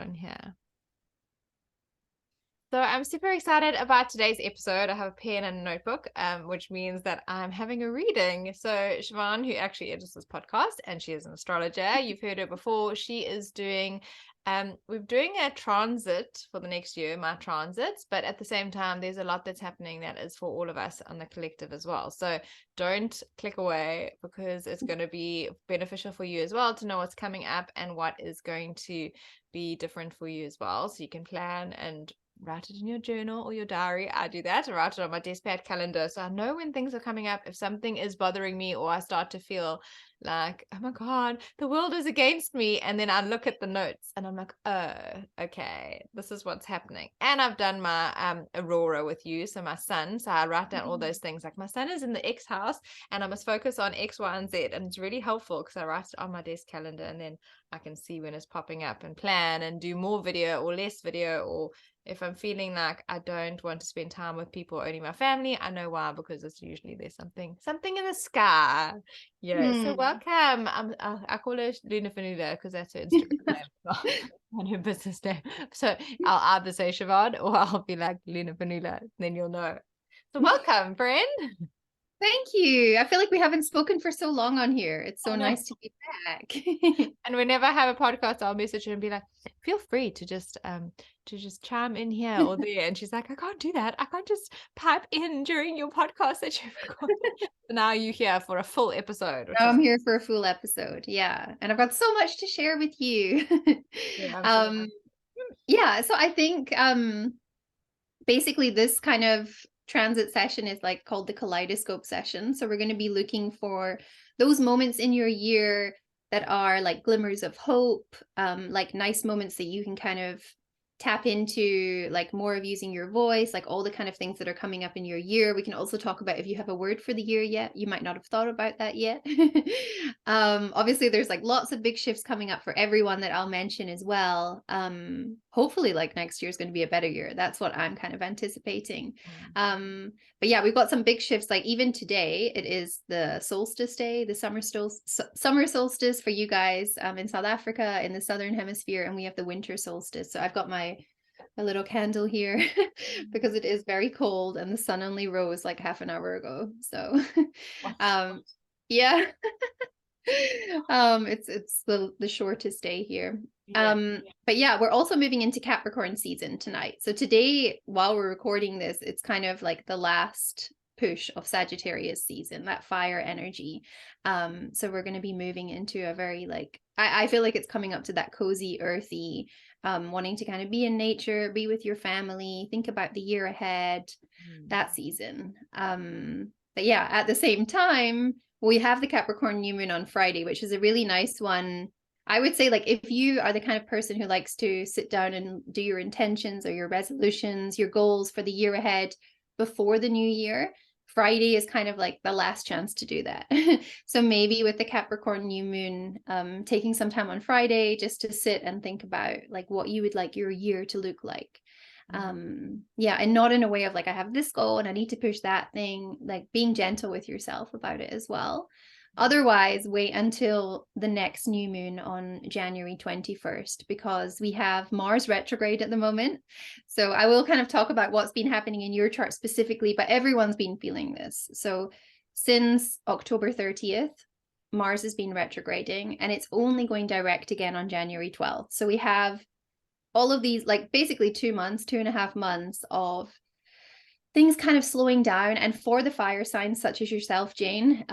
everyone here. So I'm super excited about today's episode. I have a pen and a notebook, which means that I'm having a reading. So Siobhan, who actually edits this podcast, and she is an astrologer. You've heard her before. She is doing, we're doing a transit for the next year, my transits, but at the same time, there's a lot that's happening that is for all of us on the collective as well. So don't click away, because it's going to be beneficial for you as well to know what's coming up and what is going to be different for you as well. So you can plan and write it in your journal or your diary. I do that. I write it on my Deskpad calendar, so I know when things are coming up. If something is bothering me, or I start to feel like, oh my God, the world is against me, and then I look at the notes and I'm like, oh, okay, this is what's happening. And I've done my Aurora with you, so my sun. So I write down all those things, like my sun is in the X house and I must focus on X, Y, and Z. And it's really helpful because I write it on my desk calendar, and then I can see when it's popping up and plan and do more video or less video. Or if I'm feeling like I don't want to spend time with people, only my family, I know why, because it's usually there's something in the sky. Yeah. So welcome. I call her Luna Finula because that's her Instagram name and her business name. So I'll either say Siobhan or I'll be like Luna Finula, then you'll know. So welcome, friend. Thank you. I feel like we haven't spoken for so long on here. It's so nice to be back. And whenever I have a podcast, I'll message her and be like, feel free to just chime in here or there. And she's like, I can't do that. I can't just pipe in during your podcast that you've recorded. So now you're here for a full episode. Now I'm here for a full episode. Yeah. And I've got so much to share with you. Yeah, so I think basically this kind of transit session is like called the kaleidoscope session. So we're going to be looking for those moments in your year that are like glimmers of hope, like nice moments that you can kind of tap into, like more of using your voice, like all the kind of things that are coming up in your year. We can also talk about if you have a word for the year yet. You might not have thought about that yet. Obviously there's like lots of big shifts coming up for everyone that I'll mention as well. Hopefully like next year is going to be a better year. That's what I'm kind of anticipating. But yeah, we've got some big shifts. Like even today, it is the solstice day, the summer solstice for you guys in South Africa, in the Southern Hemisphere, and we have the winter solstice. So I've got my little candle here because it is very cold and the sun only rose like half an hour ago. So yeah. It's the shortest day here. But yeah, we're also moving into Capricorn season tonight. So today, while we're recording this, it's kind of like the last push of Sagittarius season, that fire energy. So we're going to be moving into a very like, I feel like it's coming up to that cozy, earthy, wanting to kind of be in nature, be with your family, think about the year ahead, that season. But yeah, at the same time, we have the Capricorn new moon on Friday, which is a really nice one. I would say, like, if you are the kind of person who likes to sit down and do your intentions or your resolutions, your goals for the year ahead before the new year, Friday is kind of like the last chance to do that. So maybe with the Capricorn new moon, taking some time on Friday just to sit and think about like what you would like your year to look like. Yeah, and not in a way of like I have this goal and I need to push that thing, like being gentle with yourself about it as well. Otherwise, wait until the next new moon on January 21st, because we have Mars retrograde at the moment. So I will kind of talk about what's been happening in your chart specifically, but everyone's been feeling this. So since October 30th, Mars has been retrograding, and it's only going direct again on January 12th. So we have all of these, like basically 2.5 months of things kind of slowing down. And for the fire signs such as yourself, Jane,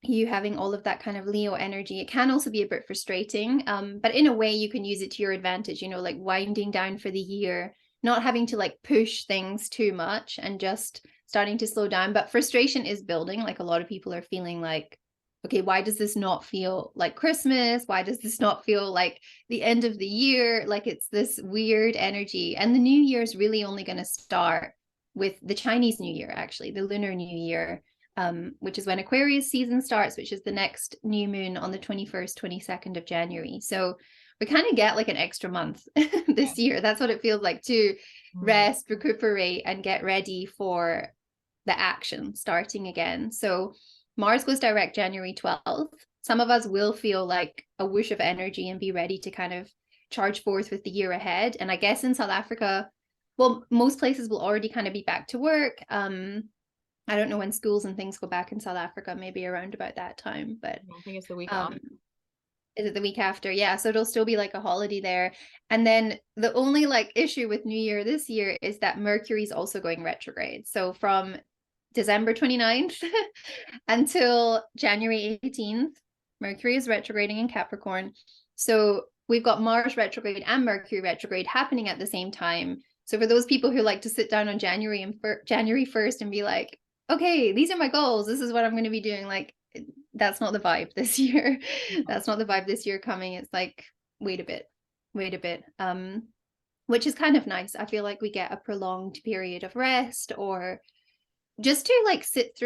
you having all of that kind of Leo energy, it can also be a bit frustrating, but in a way you can use it to your advantage, you know, like winding down for the year, not having to like push things too much and just starting to slow down. But frustration is building. Like a lot of people are feeling like, okay, why does this not feel like Christmas? Why does this not feel like the end of the year? Like it's this weird energy. And the new year is really only going to start with the Chinese New Year, actually, the Lunar New Year, which is when Aquarius season starts, which is the next new moon on the 21st, 22nd of January. So we kind of get like an extra month this year. That's what it feels like, to rest, recuperate, and get ready for the action starting again. So Mars goes direct January 12th. Some of us will feel like a whoosh of energy and be ready to kind of charge forth with the year ahead. And I guess in South Africa, well, most places will already kind of be back to work. I don't know when schools and things go back in South Africa, maybe around about that time, but I think it's the week after. is it the week after? Yeah, so it'll still be like a holiday there. And then the only like issue with New Year this year is that Mercury's also going retrograde. So from December 29th until January 18th, Mercury is retrograding in Capricorn. So we've got Mars retrograde and Mercury retrograde happening at the same time. So for those people who like to sit down on January 1st and be like, okay, these are my goals, this is what I'm going to be doing, like, that's not the vibe this year. That's not the vibe this year coming. It's like, wait a bit, which is kind of nice. I feel like we get a prolonged period of rest, or just to like sit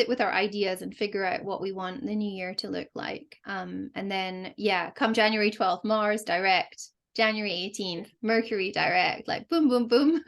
with our ideas and figure out what we want the new year to look like. And then, yeah, come January 12th, Mars direct. January 18th, Mercury direct, like boom, boom, boom.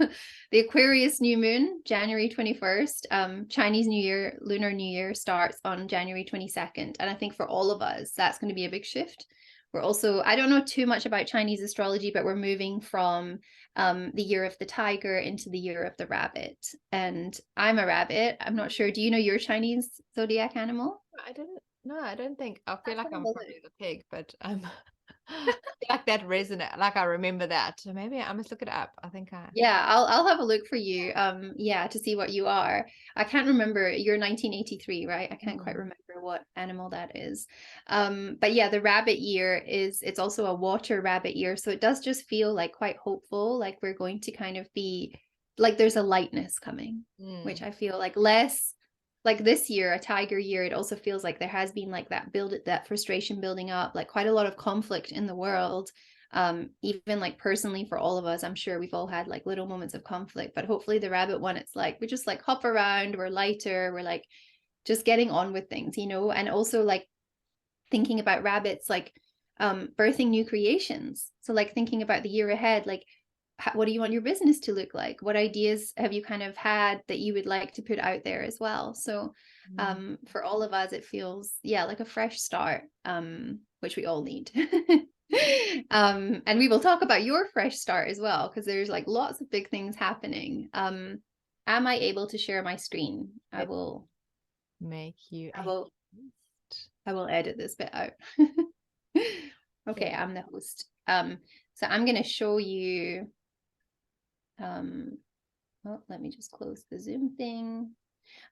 The Aquarius new moon, January 21st. Chinese New Year, Lunar New Year starts on January 22nd. And I think for all of us, that's going to be a big shift. We're also, I don't know too much about Chinese astrology, but we're moving from the year of the tiger into the year of the rabbit. And I'm a rabbit. I'm not sure. Do you know your Chinese zodiac animal? I don't think. I feel like I'm probably the pig, but I feel like that resonate. Like I remember that. So maybe I must look it up. I think Yeah, I'll have a look for you. Yeah, to see what you are. I can't remember. You're 1983, right? I can't quite remember what animal that is. But yeah, the rabbit year it's also a water rabbit year, so it does just feel like quite hopeful, like we're going to kind of be like there's a lightness coming, which I feel like less like this year, a tiger year, it also feels like there has been like that frustration building up, like quite a lot of conflict in the world. Even like personally for all of us, I'm sure we've all had like little moments of conflict, but hopefully the rabbit one, it's like we just like hop around, we're lighter, we're like just getting on with things, you know. And also like thinking about rabbits, like birthing new creations. So like thinking about the year ahead, like what do you want your business to look like? What ideas have you kind of had that you would like to put out there as well? So for all of us, it feels, yeah, like a fresh start, which we all need. And we will talk about your fresh start as well, because there's like lots of big things happening. Am I able to share my screen? I will make you. I will edit this bit out. Okay, I'm the host. So I'm going to show you. Well, let me just close the Zoom thing.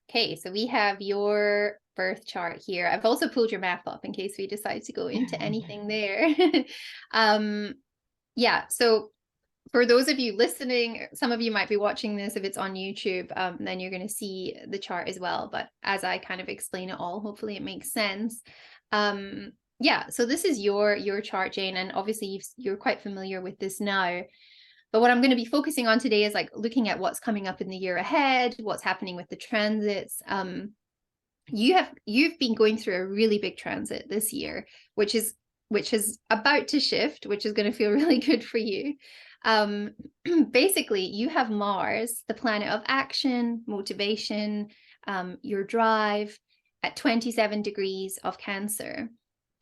Okay, so we have your birth chart here. I've also pulled your map up in case we decide to go into anything there. Yeah, so for those of you listening, some of you might be watching this if it's on YouTube, then you're going to see the chart as well. But as I kind of explain it all, hopefully it makes sense. Yeah, so this is your chart, Jane, and obviously you're quite familiar with this now. But what I'm going to be focusing on today is like looking at what's coming up in the year ahead, what's happening with the transits. You've been going through a really big transit this year, which is about to shift, which is going to feel really good for you. Basically, you have Mars, the planet of action, motivation, your drive, at 27 degrees of Cancer.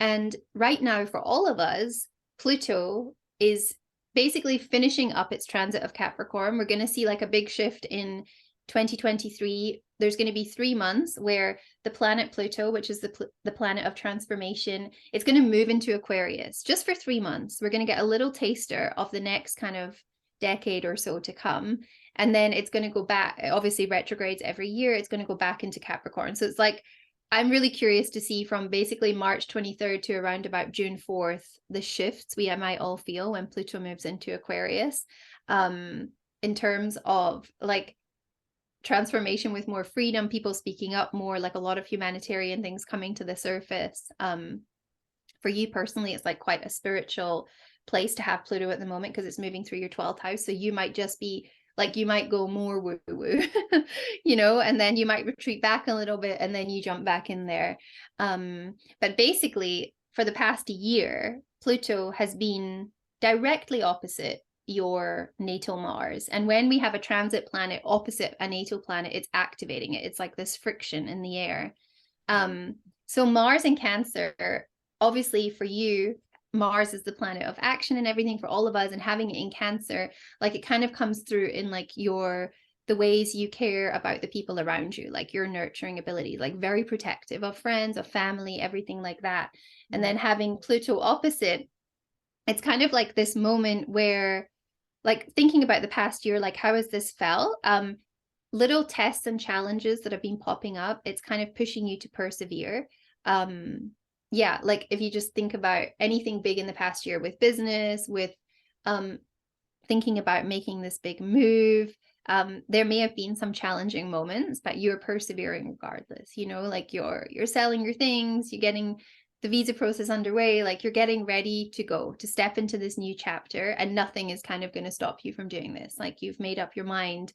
And right now, for all of us, Pluto is basically finishing up its transit of Capricorn. We're going to see like a big shift in 2023. There's going to be 3 months where the planet Pluto, which is the planet of transformation, it's going to move into Aquarius just for 3 months. We're going to get a little taster of the next kind of decade or so to come. And then it's going to go back, obviously retrogrades every year. It's going to go back into Capricorn. So it's like, I'm really curious to see from basically March 23rd to around about June 4th, the shifts we might all feel when Pluto moves into Aquarius, in terms of like transformation with more freedom, people speaking up more, like a lot of humanitarian things coming to the surface. For you personally, it's like quite a spiritual place to have Pluto at the moment because it's moving through your 12th house. So you might just be like, you might go more woo woo, you know, and then you might retreat back a little bit and then you jump back in there. But basically, for the past year, Pluto has been directly opposite your natal Mars. And when we have a transit planet opposite a natal planet, it's activating it. It's like this friction in the air. So Mars in Cancer, obviously for you, Mars is the planet of action and everything for all of us, and having it in Cancer, like it kind of comes through in like the ways you care about the people around you, like your nurturing ability, like very protective of friends, of family, everything like that. And then having Pluto opposite, it's kind of like this moment where, like, thinking about the past year, like how has this felt? Little tests and challenges that have been popping up, it's kind of pushing you to persevere. Yeah, like if you just think about anything big in the past year with business, with thinking about making this big move, there may have been some challenging moments, but you're persevering regardless, you know, like you're selling your things, you're getting the visa process underway, like you're getting ready to go to step into this new chapter, and nothing is kind of going to stop you from doing this. Like you've made up your mind.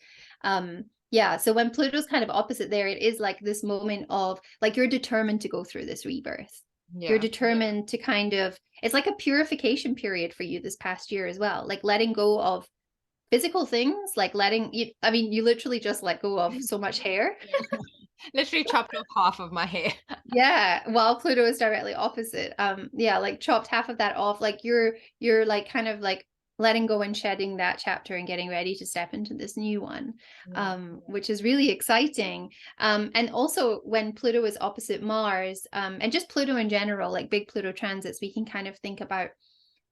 Yeah, so when Pluto's kind of opposite there, it is like this moment of like you're determined to go through this rebirth. You're determined to kind of, it's like a purification period for you this past year as well, like letting go of physical things, like letting you, I mean, you literally just let go of so much hair. Literally chopped off half of my hair. Yeah, while Pluto is directly opposite. Yeah, like chopped half of that off. Like you're like kind of like letting go and shedding that chapter and getting ready to step into this new one, which is really exciting. And also when Pluto is opposite Mars, and just Pluto in general, like big Pluto transits, we can kind of think about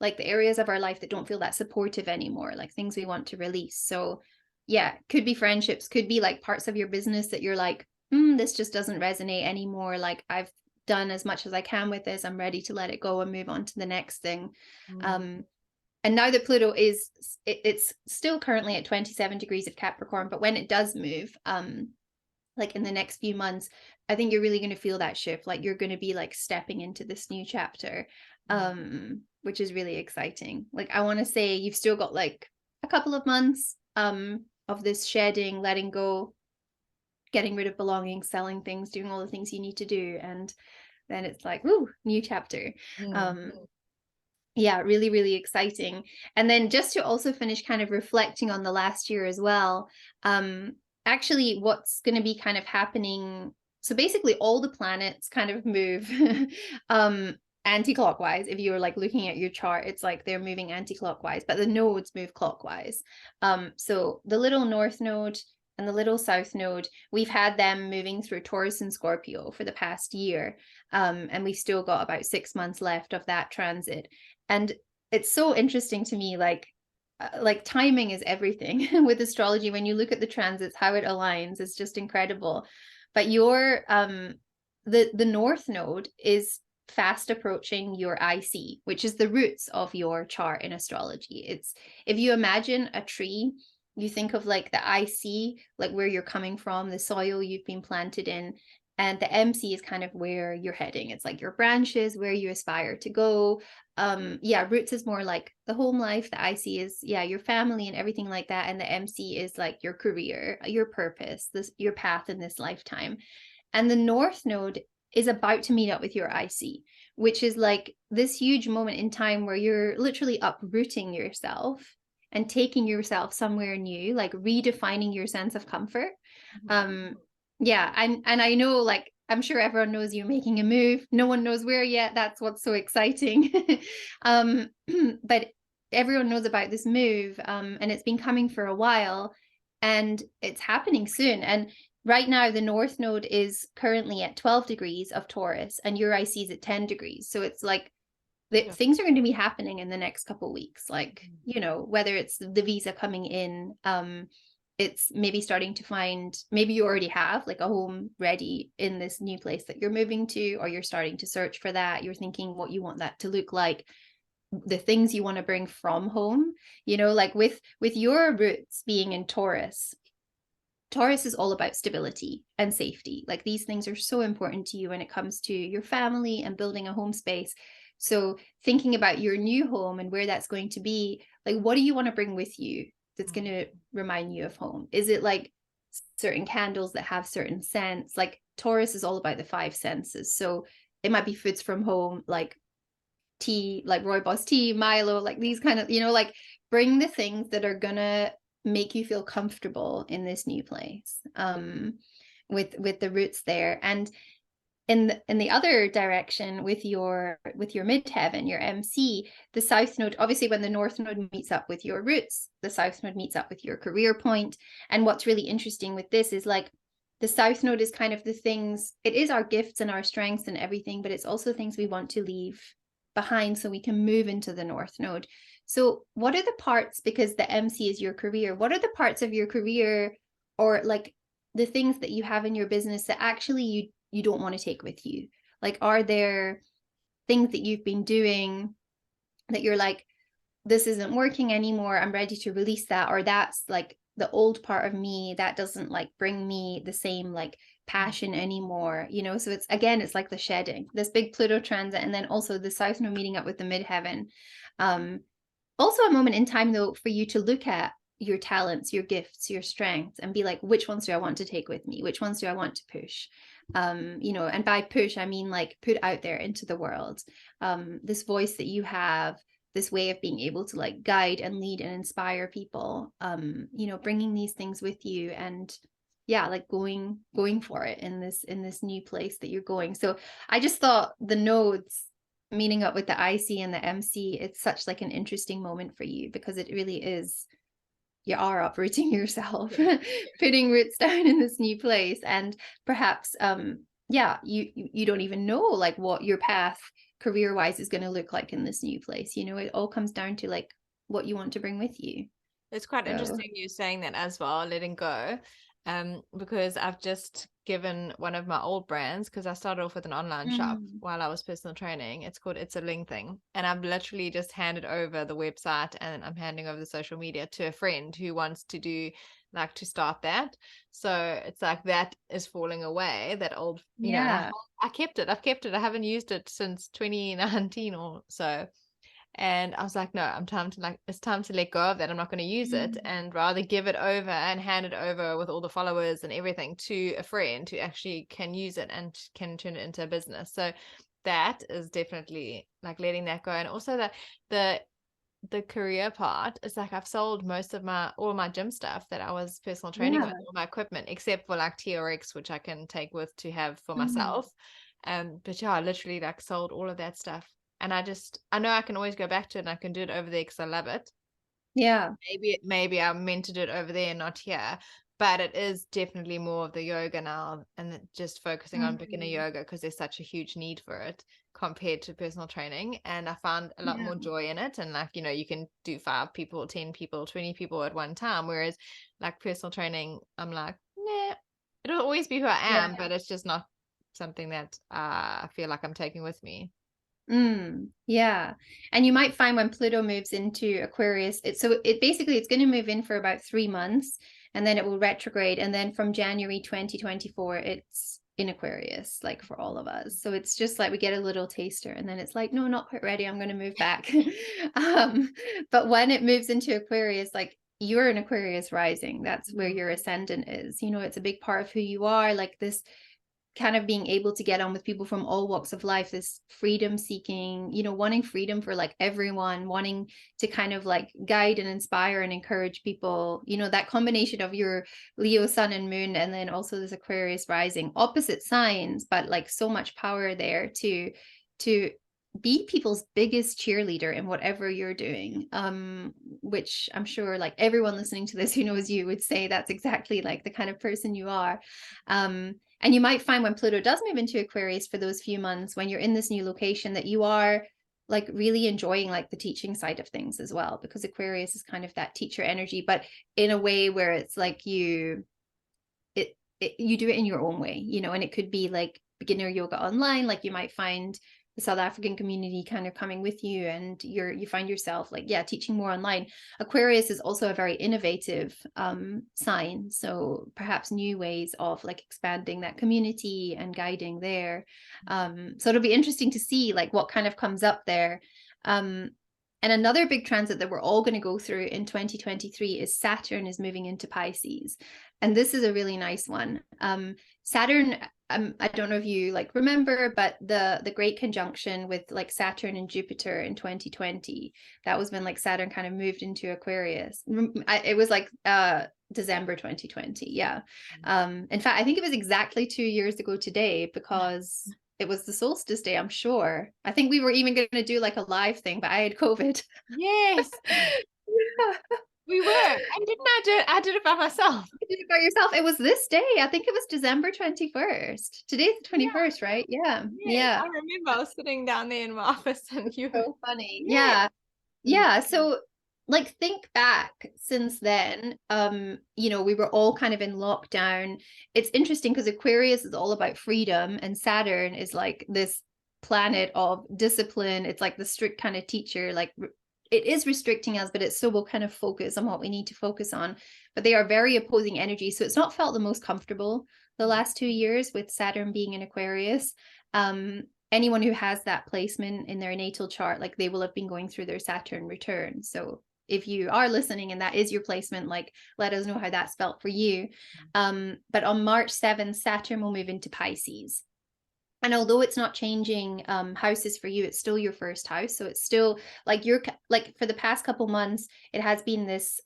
like the areas of our life that don't feel that supportive anymore, like things we want to release. So yeah, could be friendships, could be like parts of your business that you're like, this just doesn't resonate anymore. Like I've done as much as I can with this. I'm ready to let it go and move on to the next thing. And now that Pluto is, it's still currently at 27 degrees of Capricorn, but when it does move, like in the next few months, I think you're really going to feel that shift. Like you're going to be like stepping into this new chapter, which is really exciting. Like I want to say you've still got like a couple of months of this shedding, letting go, getting rid of belongings, selling things, doing all the things you need to do. And then it's like, woo, new chapter. Yeah, really, really exciting. And then just to also finish kind of reflecting on the last year as well, actually what's going to be kind of happening. So basically all the planets kind of move anti-clockwise. If you're like looking at your chart, it's like they're moving anti-clockwise, but the nodes move clockwise. So the little north node and the little south node, we've had them moving through Taurus and Scorpio for the past year. And we've still got about 6 months left of that transit. And it's so interesting to me, like timing is everything with astrology. When you look at the transits, how it aligns is just incredible. But your the north node is fast approaching your IC, which is the roots of your chart in astrology. It's, if you imagine a tree, you think of like the IC, like where you're coming from, the soil you've been planted in, and the MC is kind of where you're heading. It's like your branches, where you aspire to go. Yeah, roots is more like the home life. The IC is, yeah, your family and everything like that. And the MC is like your career, your purpose, your path in this lifetime. And the north node is about to meet up with your IC, which is like this huge moment in time where you're literally uprooting yourself and taking yourself somewhere new, like redefining your sense of comfort. Yeah, and I know, like, I'm sure everyone knows you're making a move. No one knows where yet. That's what's so exciting. But everyone knows about this move, and it's been coming for a while, and it's happening soon. And right now, the North Node is currently at 12 degrees of Taurus, and your IC is at 10 degrees. So it's like things are going to be happening in the next couple of weeks. Like, you know, whether it's the visa coming in, it's maybe starting to find, maybe you already have like a home ready in this new place that you're moving to, or you're starting to search for that. You're thinking what you want that to look like, the things you want to bring from home, you know, like with your roots being in Taurus. Taurus is all about stability and safety. Like these things are so important to you when it comes to your family and building a home space. So thinking about your new home and where that's going to be, like, what do you want to bring with you that's going to remind you of home? Is it like certain candles that have certain scents? Like Taurus is all about the 5 senses. So it might be foods from home, like tea, like Rooibos tea, Milo, like these kind of, you know, like bring the things that are going to make you feel comfortable in this new place, with the roots there. And in the other direction with your midheaven, your MC, the south node, obviously when the north node meets up with your roots, the south node meets up with your career point. And what's really interesting with this is like the south node is kind of the things, it is our gifts and our strengths and everything, but it's also things we want to leave behind so we can move into the north node. So what are the parts, because the MC is your career, what are the parts of your career or like the things that you have in your business that actually you don't want to take with you? Like, are there things that you've been doing that you're like, this isn't working anymore, I'm ready to release that, or that's like the old part of me that doesn't like bring me the same like passion anymore, you know? So it's, again, it's like the shedding, this big Pluto transit, and then also the south node meeting up with the midheaven. Also a moment in time though for you to look at your talents, your gifts, your strengths, and be like, which ones do I want to take with me? Which ones do I want to push? You know, and by push, I mean like put out there into the world. This voice that you have, this way of being able to like guide and lead and inspire people, you know, bringing these things with you, and yeah, like going for it in this new place that you're going. So I just thought the nodes meeting up with the IC and the MC, it's such like an interesting moment for you, because it really is, you are uprooting yourself, putting roots down in this new place. And perhaps yeah, you don't even know like what your path career wise is going to look like in this new place. You know, it all comes down to like what you want to bring with you. It's quite interesting you saying that as well, letting go. Because I've just given one of my old brands, because I started off with an online shop while I was personal training. It's called It's a Ling Thing. And I've literally just handed over the website and I'm handing over the social media to a friend who wants to do like to start that. So it's like that is falling away, that old, you know, and I kept it. I've kept it. I haven't used it since 2019 or so. And I was like, no, it's time to let go of that. I'm not going to use it, and rather give it over and hand it over with all the followers and everything to a friend who actually can use it and can turn it into a business. So that is definitely like letting that go. And also that the career part is like I've sold most of all my gym stuff that I was personal training with, all my equipment, except for like TRX, which I can take with to have for myself. But yeah, I literally like sold all of that stuff. And I know I can always go back to it and I can do it over there because I love it. Yeah. Maybe I'm meant to do it over there, not here. But it is definitely more of the yoga now, and just focusing on beginner yoga because there's such a huge need for it compared to personal training. And I found a lot more joy in it. And like, you know, you can do 5 people, 10 people, 20 people at one time. Whereas like personal training, I'm like, nah, it'll always be who I am, but it's just not something that I feel like I'm taking with me. Yeah. And you might find when Pluto moves into Aquarius, it's going to move in for about 3 months, and then it will retrograde. And then from January 2024, it's in Aquarius, like for all of us. So it's just like we get a little taster, and then it's like, no, not quite ready, I'm going to move back. But when it moves into Aquarius, like you're in Aquarius rising, that's where your ascendant is. You know, it's a big part of who you are, like this kind of being able to get on with people from all walks of life, this freedom seeking, you know, wanting freedom for like everyone, wanting to kind of like guide and inspire and encourage people, you know, that combination of your Leo sun and moon, and then also this Aquarius rising, opposite signs, but like so much power there to be people's biggest cheerleader in whatever you're doing, which I'm sure like everyone listening to this who knows you would say that's exactly like the kind of person you are. And you might find when Pluto does move into Aquarius for those few months, when you're in this new location, that you are like really enjoying like the teaching side of things as well, because Aquarius is kind of that teacher energy, but in a way where it's like you do it in your own way, you know. And it could be like beginner yoga online, like you might find the South African community kind of coming with you, and you find yourself like, yeah, teaching more online. Aquarius is also a very innovative sign, so perhaps new ways of like expanding that community and guiding there. So it'll be interesting to see like what kind of comes up there. And another big transit that we're all going to go through in 2023 is Saturn is moving into Pisces. And this is a really nice one. Saturn, I don't know if you like remember, but the great conjunction with like Saturn and Jupiter in 2020, that was when like Saturn kind of moved into Aquarius. It was like December 2020. Yeah. In fact, I think it was exactly 2 years ago today, because it was the solstice day, I'm sure. I think we were even going to do like a live thing, but I had COVID. Yes. Yeah. We were. And didn't I do it? I did it by myself. You did it by yourself. It was this day. I think it was December 21st. Today's the 21st, right? Yeah. Yes, Yeah. I remember I was sitting down there in my office and you were. So funny. Yeah. Yeah. So like think back since then, we were all kind of in lockdown. It's interesting because Aquarius is all about freedom, and Saturn is like this planet of discipline. It's like the strict kind of teacher, like it is restricting us, but it still will kind of focus on what we need to focus on. But they are very opposing energies. So it's not felt the most comfortable the last 2 years with Saturn being in Aquarius. Anyone who has that placement in their natal chart, like they will have been going through their Saturn return. So if you are listening and that is your placement, like let us know how that's felt for you. But on March 7th, Saturn will move into Pisces. And although it's not changing houses for you, it's still your first house. So it's still like you're like for the past couple months, it has been this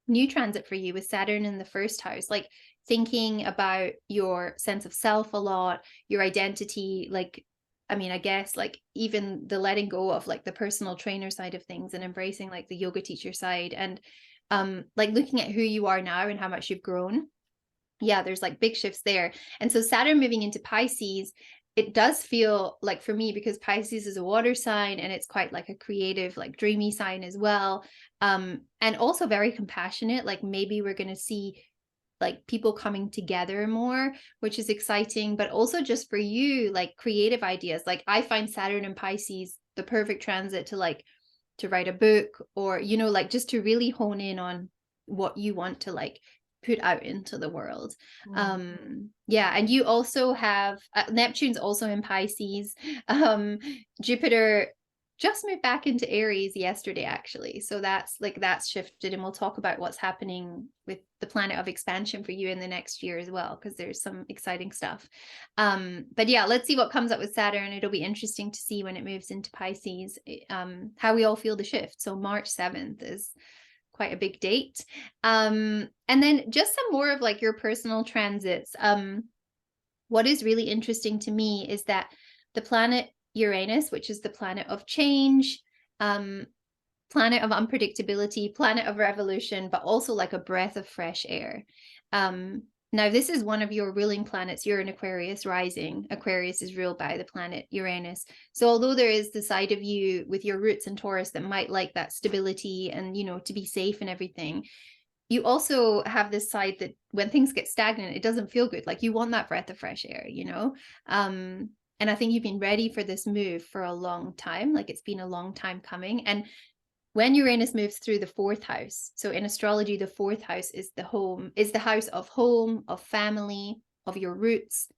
new transit for you with Saturn in the first house, like thinking about your sense of self a lot, your identity. Like, I mean, I guess like even the letting go of like the personal trainer side of things and embracing like the yoga teacher side, and like looking at who you are now and how much you've grown. Yeah, there's like big shifts there. And so Saturn moving into Pisces, it does feel like for me, because Pisces is a water sign and it's quite like a creative, like dreamy sign as well. And also very compassionate. Like maybe we're going to see like people coming together more, which is exciting, but also just for you, like creative ideas. Like I find Saturn and Pisces the perfect transit to like to write a book, or like just to really hone in on what you want to like put out into the world. Yeah, and you also have Neptune's also in Pisces. Jupiter just moved back into Aries yesterday, actually, so that's shifted, and we'll talk about what's happening with the planet of expansion for you in the next year as well, because there's some exciting stuff. But yeah, let's see what comes up with Saturn. It'll be interesting to see when it moves into Pisces, how we all feel the shift. So March 7th is quite a big date. And then just some more of like your personal transits. What is really interesting to me is that the planet Uranus, which is the planet of change, planet of unpredictability, planet of revolution, but also like a breath of fresh air. Now, this is one of your ruling planets. You're in Aquarius rising. Aquarius is ruled by the planet Uranus. So although there is the side of you with your roots in Taurus that might like that stability and, to be safe and everything, you also have this side that when things get stagnant, it doesn't feel good. Like you want that breath of fresh air, And I think you've been ready for this move for a long time. Like it's been a long time coming. And when Uranus moves through the 4th house, so in astrology, the 4th house is the house of home, of family, of your roots.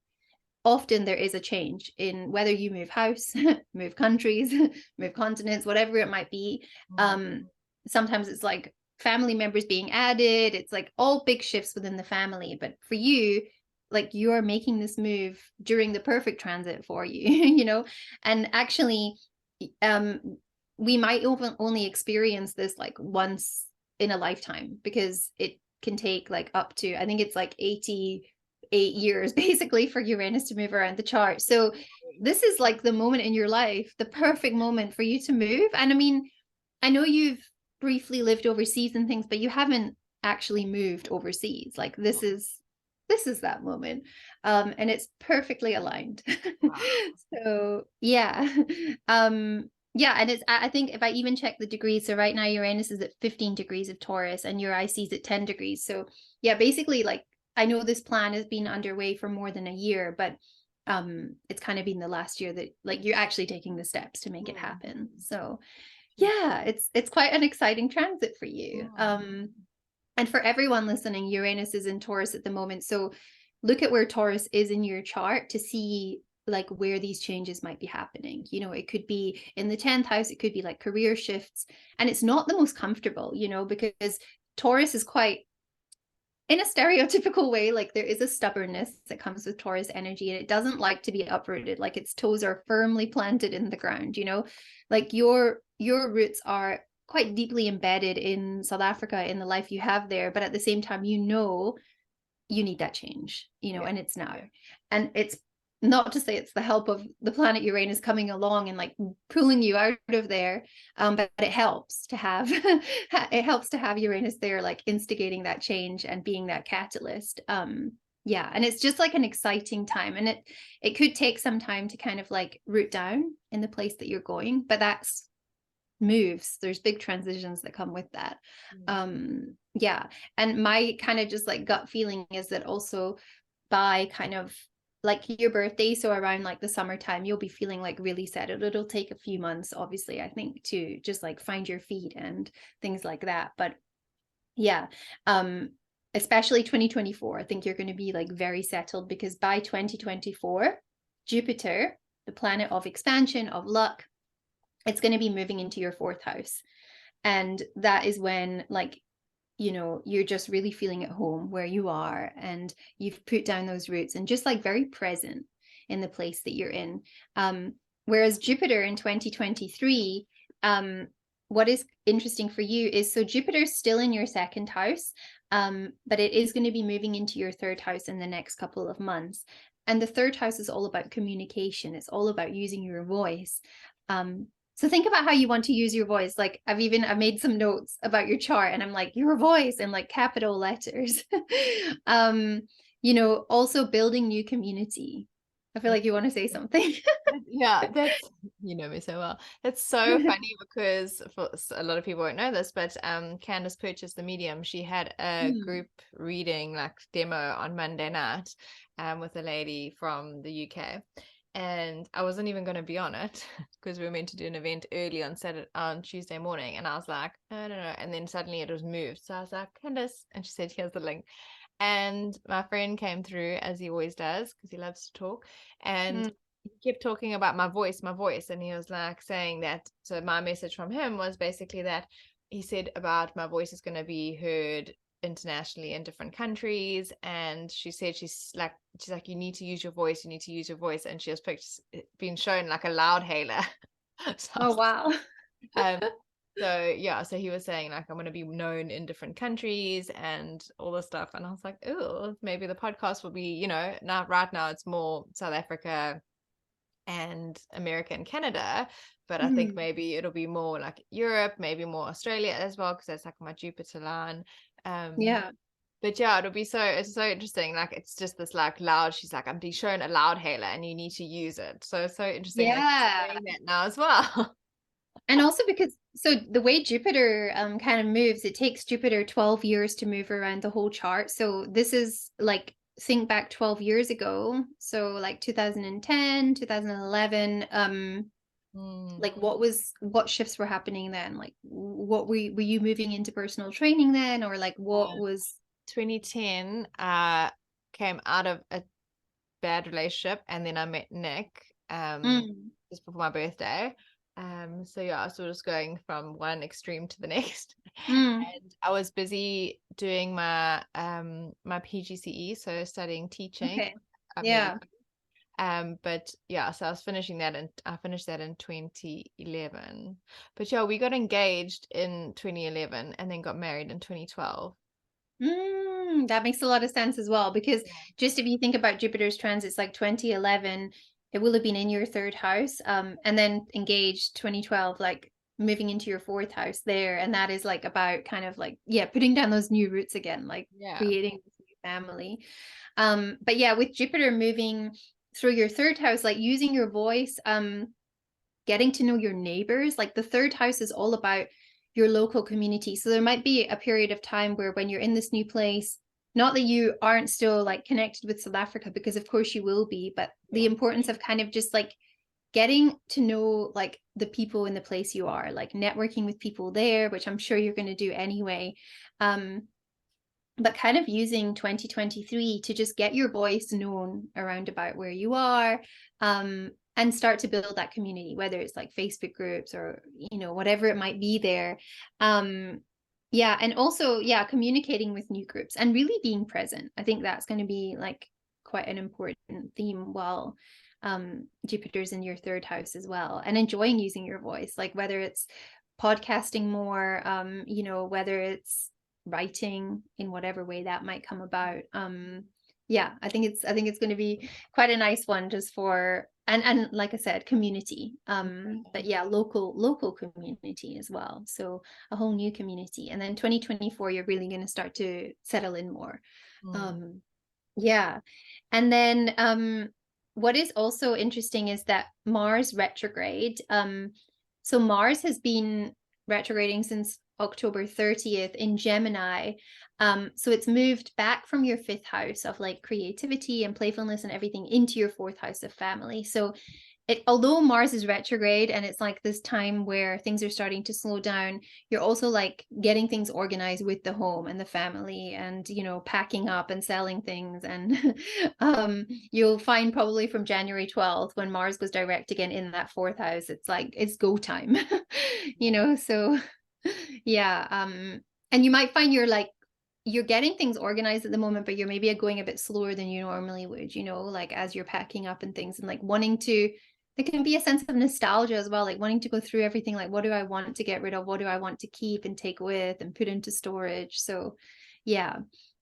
Often there is a change in whether you move house, move countries, move continents, whatever it might be. Sometimes it's like family members being added. It's like all big shifts within the family. But for you, like you are making this move during the perfect transit for you, and actually, we might only experience this like once in a lifetime, because it can take like up to, I think it's like 88 years basically for Uranus to move around the chart. So this is like the moment in your life, the perfect moment for you to move. And I mean, I know you've briefly lived overseas and things, but you haven't actually moved overseas. Like this is that moment. And it's perfectly aligned. So yeah. Yeah, and it's, I think if I even check the degrees, so right now Uranus is at 15 degrees of Taurus and your IC is at 10 degrees. So yeah, basically like I know this plan has been underway for more than a year, but it's kind of been the last year that like you're actually taking the steps to make it happen. So yeah, it's quite an exciting transit for you. And for everyone listening, Uranus is in Taurus at the moment. So look at where Taurus is in your chart to see like where these changes might be happening. It could be in the 10th house, it could be like career shifts, and it's not the most comfortable, because Taurus is quite in a stereotypical way, like there is a stubbornness that comes with Taurus energy, and it doesn't like to be uprooted. Like its toes are firmly planted in the ground, you know, like your roots are quite deeply embedded in South Africa, in the life you have there, but at the same time, you know, you need that change, you know, and it's now. And it's not to say it's the help of the planet Uranus coming along and like pulling you out of there, but it helps to have it helps to have Uranus there, like instigating that change and being that catalyst. Yeah, and it's just like an exciting time, and it could take some time to kind of like root down in the place that you're going, but that's moves, there's big transitions that come with that. Yeah, and my kind of just like gut feeling is that also by kind of like your birthday, so around like the summertime, you'll be feeling like really settled. It'll take a few months, obviously, I think, to just like find your feet and things like that, but yeah, especially 2024, I think you're going to be like very settled, because by 2024, Jupiter, the planet of expansion, of luck, it's going to be moving into your 4th house. And that is when, like, you know, you're just really feeling at home where you are, and you've put down those roots and just like very present in the place that you're in. Whereas Jupiter in 2023, what is interesting for you is, so Jupiter's still in your 2nd house, but it is going to be moving into your 3rd house in the next couple of months. And the 3rd house is all about communication. It's all about using your voice. So think about how you want to use your voice. Like I've made some notes about your chart, and I'm like, your voice in like capital letters. You know, also building new community. I feel like you want to say something. Yeah, that's, you know me so well. It's so funny because for a lot of people won't know this, but Candace purchased the medium. She had a group reading like demo on Monday night with a lady from the UK. And I wasn't even going to be on it because we were meant to do an event early on Tuesday morning. And I was like, I don't know. And then suddenly it was moved. So I was like, Candace. And she said, here's the link. And my friend came through, as he always does, because he loves to talk. And he kept talking about my voice. And he was like saying that. So my message from him was basically that he said about my voice is going to be heard internationally in different countries. And she said she's like you need to use your voice, and she has been shown like a loud hailer. Oh wow. So yeah, so he was saying like I'm going to be known in different countries and all this stuff, and I was like, oh, maybe the podcast will be, you know, right now it's more South Africa and America and Canada, but I think maybe it'll be more like Europe, maybe more Australia as well, because that's like my Jupiter line. Yeah. But yeah, it's so interesting. Like it's just this like loud. She's like, I'm being shown a loud hailer, and you need to use it. So it's so interesting. Like Yeah. saying that now as well. And also because, so the way Jupiter kind of moves, it takes Jupiter 12 years to move around the whole chart. So this is like, think back 12 years ago. So like 2010, 2011, like what shifts were happening then? Like what were you moving into personal training then? Or like what was 2010 came out of a bad relationship, and then I met Nick just before my birthday. So yeah, I was sort of just going from one extreme to the next. And I was busy doing my my PGCE, so studying teaching. Okay. Yeah. But yeah, so I was finishing that, and I finished that in 2011. But yeah, we got engaged in 2011 and then got married in 2012. That makes a lot of sense as well, because just if you think about Jupiter's transits, like 2011, it will have been in your 3rd house, and then engaged 2012, like moving into your 4th house there, and that is like about kind of like, yeah, putting down those new roots again, like creating this new family. But yeah, with Jupiter moving through your 3rd house, like using your voice, getting to know your neighbors, like the 3rd house is all about your local community. So there might be a period of time where when you're in this new place, not that you aren't still like connected with South Africa, because of course you will be, but the importance of kind of just like getting to know like the people in the place you are, like networking with people there, which I'm sure you're going to do anyway. But kind of using 2023 to just get your voice known around about where you are, and start to build that community, whether it's like Facebook groups or, you know, whatever it might be there. Yeah, and also, yeah, communicating with new groups and really being present. I think that's going to be like quite an important theme while Jupiter's in your third house as well, and enjoying using your voice, like whether it's podcasting more, you know, whether it's writing in whatever way that might come about. Yeah, I think it's going to be quite a nice one just for and like I said, community. But yeah, local community as well. So a whole new community. And then 2024, you're really going to start to settle in more. Yeah. And then what is also interesting is that Mars retrograde. So Mars has been retrograding since October 30th in Gemini. So it's moved back from your fifth house of like creativity and playfulness and everything into your fourth house of family. So although Mars is retrograde and it's like this time where things are starting to slow down, you're also like getting things organized with the home and the family and, you know, packing up and selling things. And you'll find probably from January 12th when Mars goes direct again in that fourth house, it's like, it's go time, you know? So yeah. And you might find you're getting things organized at the moment, but you're maybe going a bit slower than you normally would, you know, like as you're packing up and things and like wanting to, there can be a sense of nostalgia as well, like wanting to go through everything, like what do I want to get rid of, what do I want to keep and take with and put into storage. So yeah.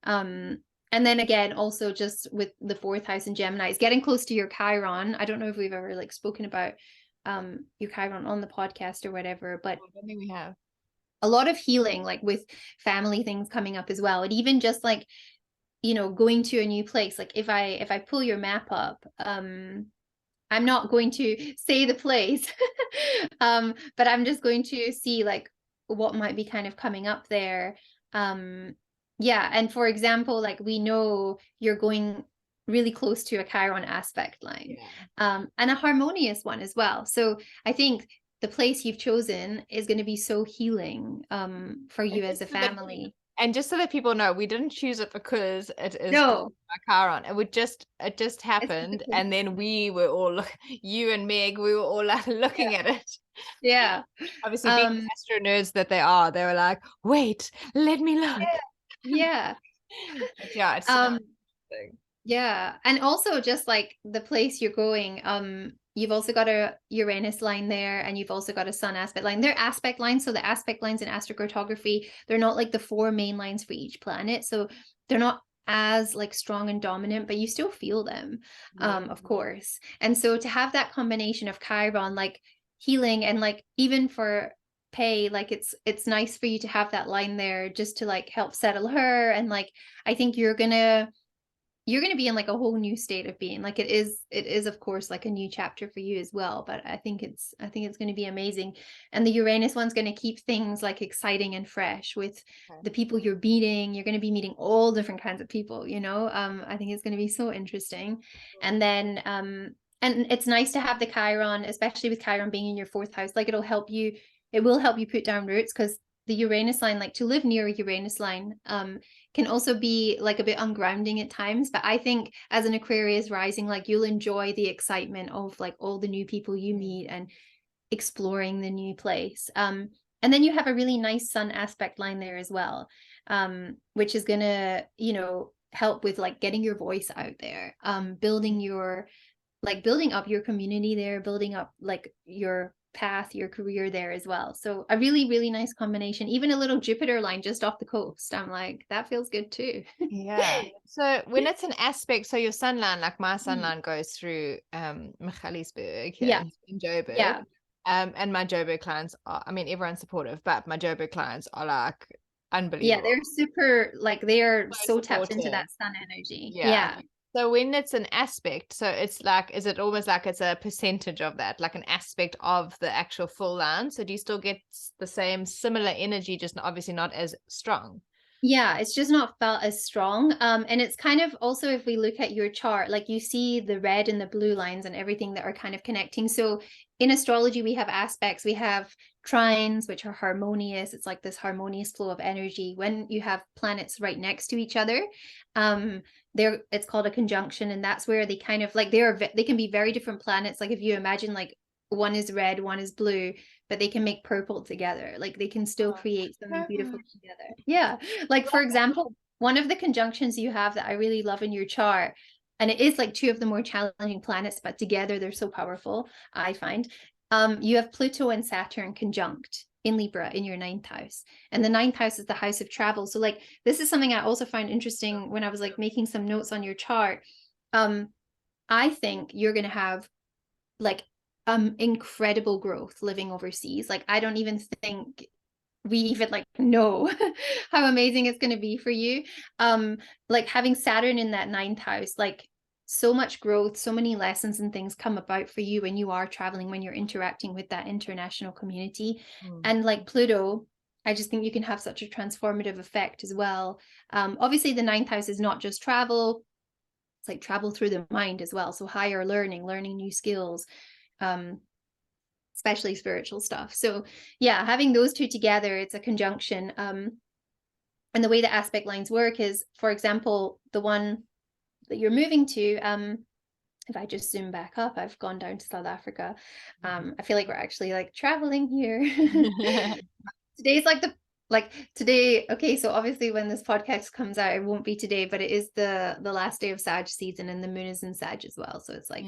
And then again, also just with the fourth house in Gemini, it's getting close to your Chiron. I don't know if we've ever like spoken about your Chiron on the podcast or whatever, but I don't think we have. A lot of healing, like with family things coming up as well. And even just like, you know, going to a new place. Like if I pull your map up, I'm not going to say the place, but I'm just going to see like what might be kind of coming up there. Yeah. And for example, like we know you're going really close to a Chiron aspect line, and a harmonious one as well. So I think the place you've chosen is going to be so healing for you as a family. And just so that people know, we didn't choose it because it is No, Chiron. It just happened, and then we were all, you and Meg, we were all like looking at it. Yeah. Obviously, being astro nerds that they are, they were like, "Wait, let me look." Yeah. Yeah, it's so interesting. Yeah, and also just like the place you're going, you've also got a Uranus line there, and you've also got a Sun aspect line. They're aspect lines, so the aspect lines in astrocartography, they're not like the four main lines for each planet, so they're not as like strong and dominant, but you still feel them, of course. And so to have that combination of Chiron, like healing, and like even for Pei, like it's nice for you to have that line there just to like help settle her, and like I think you're gonna be in like a whole new state of being. Like it is of course like a new chapter for you as well, but I think it's going to be amazing. And the Uranus one's going to keep things like exciting and fresh with the people you're meeting. You're going to be meeting all different kinds of people, you know. I think it's going to be so interesting. And then and it's nice to have the Chiron, especially with Chiron being in your fourth house. Like it will help you put down roots, because the Uranus line, like to live near a Uranus line can also be like a bit ungrounding at times. But I think as an Aquarius rising, like you'll enjoy the excitement of like all the new people you meet and exploring the new place. And then you have a really nice Sun aspect line there as well, which is gonna, you know, help with like getting your voice out there, building up your community there, building up like your path, your career there as well. So a really, really nice combination. Even a little Jupiter line just off the coast. I'm like, that feels good too. Yeah. So when it's an aspect, so your sun line, like my sun line goes through Michalisburg here in Joburg. Yeah. And my Joburg clients are, I mean, everyone's supportive, but my Joburg clients are like unbelievable. Yeah, they're super, like they are so tapped into that sun energy. Yeah. So when it's an aspect, so it's like, is it almost like it's a percentage of that, like an aspect of the actual full line? So do you still get the same similar energy, just obviously not as strong? Yeah, it's just not felt as strong. And it's kind of also, if we look at your chart, like you see the red and the blue lines and everything that are kind of connecting. So in astrology, we have aspects, we have trines, which are harmonious. It's like this harmonious flow of energy. When you have planets right next to each other, it's called a conjunction, and that's where they kind of like they can be very different planets. Like if you imagine like one is red, one is blue, but they can make purple together. Like they can still create something beautiful together. Yeah. Like for example, one of the conjunctions you have that I really love in your chart, and it is like two of the more challenging planets, but together they're so powerful, I find. You have Pluto and Saturn conjunct in Libra in your 9th house. And the 9th house is the house of travel. So like this is something I also found interesting when I was like making some notes on your chart. I think you're going to have like incredible growth living overseas. Like I don't even think we even like know how amazing it's going to be for you. Like having Saturn in that 9th house, like so much growth, so many lessons and things come about for you when you are traveling, when you're interacting with that international community. And like Pluto, I just think you can have such a transformative effect as well. Obviously the 9th house is not just travel, it's like travel through the mind as well. So higher learning new skills, especially spiritual stuff. So yeah, having those two together, it's a conjunction. And the way the aspect lines work is, for example, the one that you're moving to, if I just zoom back up, I've gone down to South Africa. I feel like we're actually like traveling here. Today's today. Okay, so obviously when this podcast comes out, it won't be today, but it is the last day of Sag season, and the moon is in Sag as well. So it's like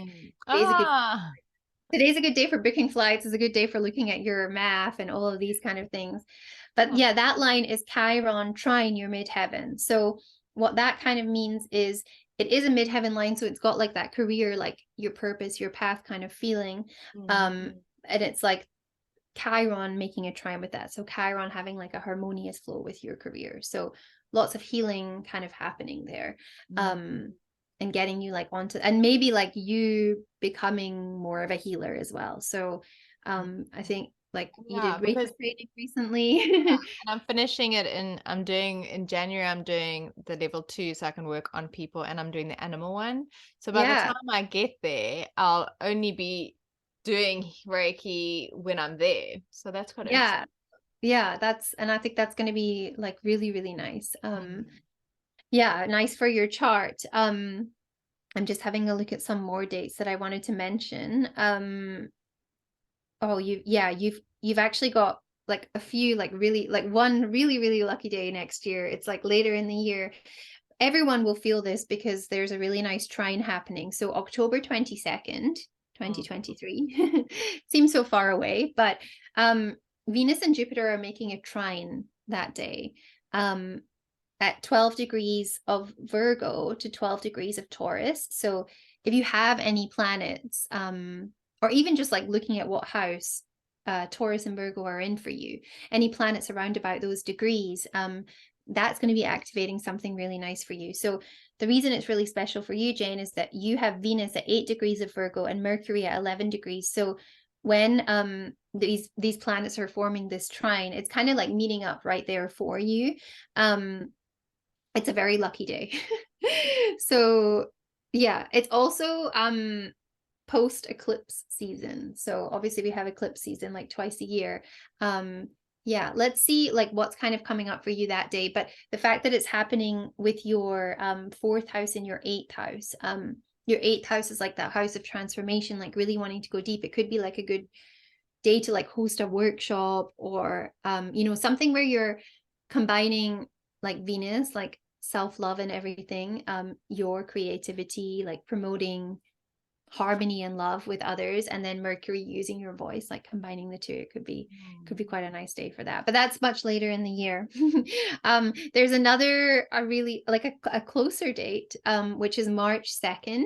today's a good day for booking flights. It's a good day for looking at your math and all of these kind of things. But yeah, that line is Chiron trine your midheaven. So what that kind of means is it is a midheaven line. So it's got like that career, like your purpose, your path kind of feeling. And it's like Chiron making a trine with that. So Chiron having like a harmonious flow with your career. So lots of healing kind of happening there. And getting you like onto, and maybe like you becoming more of a healer as well. So I think like you did Reiki training recently. And I'm finishing it in January, I'm doing the level 2 so I can work on people, and I'm doing the animal one. So by the time I get there, I'll only be doing Reiki when I'm there. So that's quite interesting. Yeah, and I think that's going to be like really, really nice. Yeah, nice for your chart. I'm just having a look at some more dates that I wanted to mention. You've actually got like a few like really like one really, really lucky day next year. It's like later in the year. Everyone will feel this because there's a really nice trine happening. So October 22nd, 2023 seems so far away, but Venus and Jupiter are making a trine that day. At 12 degrees of Virgo to 12 degrees of Taurus. So if you have any planets, or even just like looking at what house Taurus and Virgo are in for you, any planets around about those degrees, that's going to be activating something really nice for you. So the reason it's really special for you, Jane, is that you have Venus at 8 degrees of Virgo and Mercury at 11 degrees. So when these planets are forming this trine, it's kind of like meeting up right there for you. It's a very lucky day. So yeah, it's also post eclipse season. So obviously we have eclipse season like twice a year. Yeah, let's see like what's kind of coming up for you that day. But the fact that it's happening with your 4th house and your 8th house, your 8th house is like that house of transformation, like really wanting to go deep. It could be like a good day to like host a workshop, or something where you're combining like Venus, like self-love and everything, your creativity, like promoting harmony and love with others, and then Mercury using your voice, like combining the two. It could be quite a nice day for that, but that's much later in the year. There's another really like a closer date, which is March 2nd,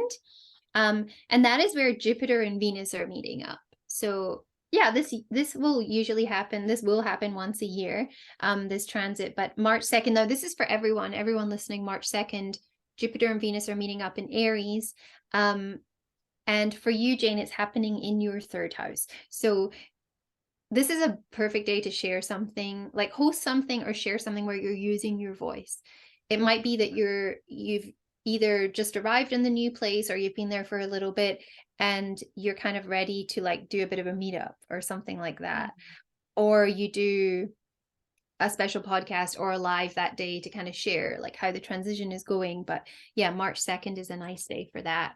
and that is where Jupiter and Venus are meeting up. So yeah, this will usually happen. This will happen once a year, this transit. But March 2nd, though, this is for everyone listening. March 2nd, Jupiter and Venus are meeting up in Aries. And for you, Jane, it's happening in your 3rd house. So this is a perfect day to share something, like host something or share something where you're using your voice. It might be that you've either just arrived in the new place, or you've been there for a little bit and you're kind of ready to like do a bit of a meetup or something like that. Or you do a special podcast or a live that day to kind of share like how the transition is going. But yeah, March 2nd is a nice day for that.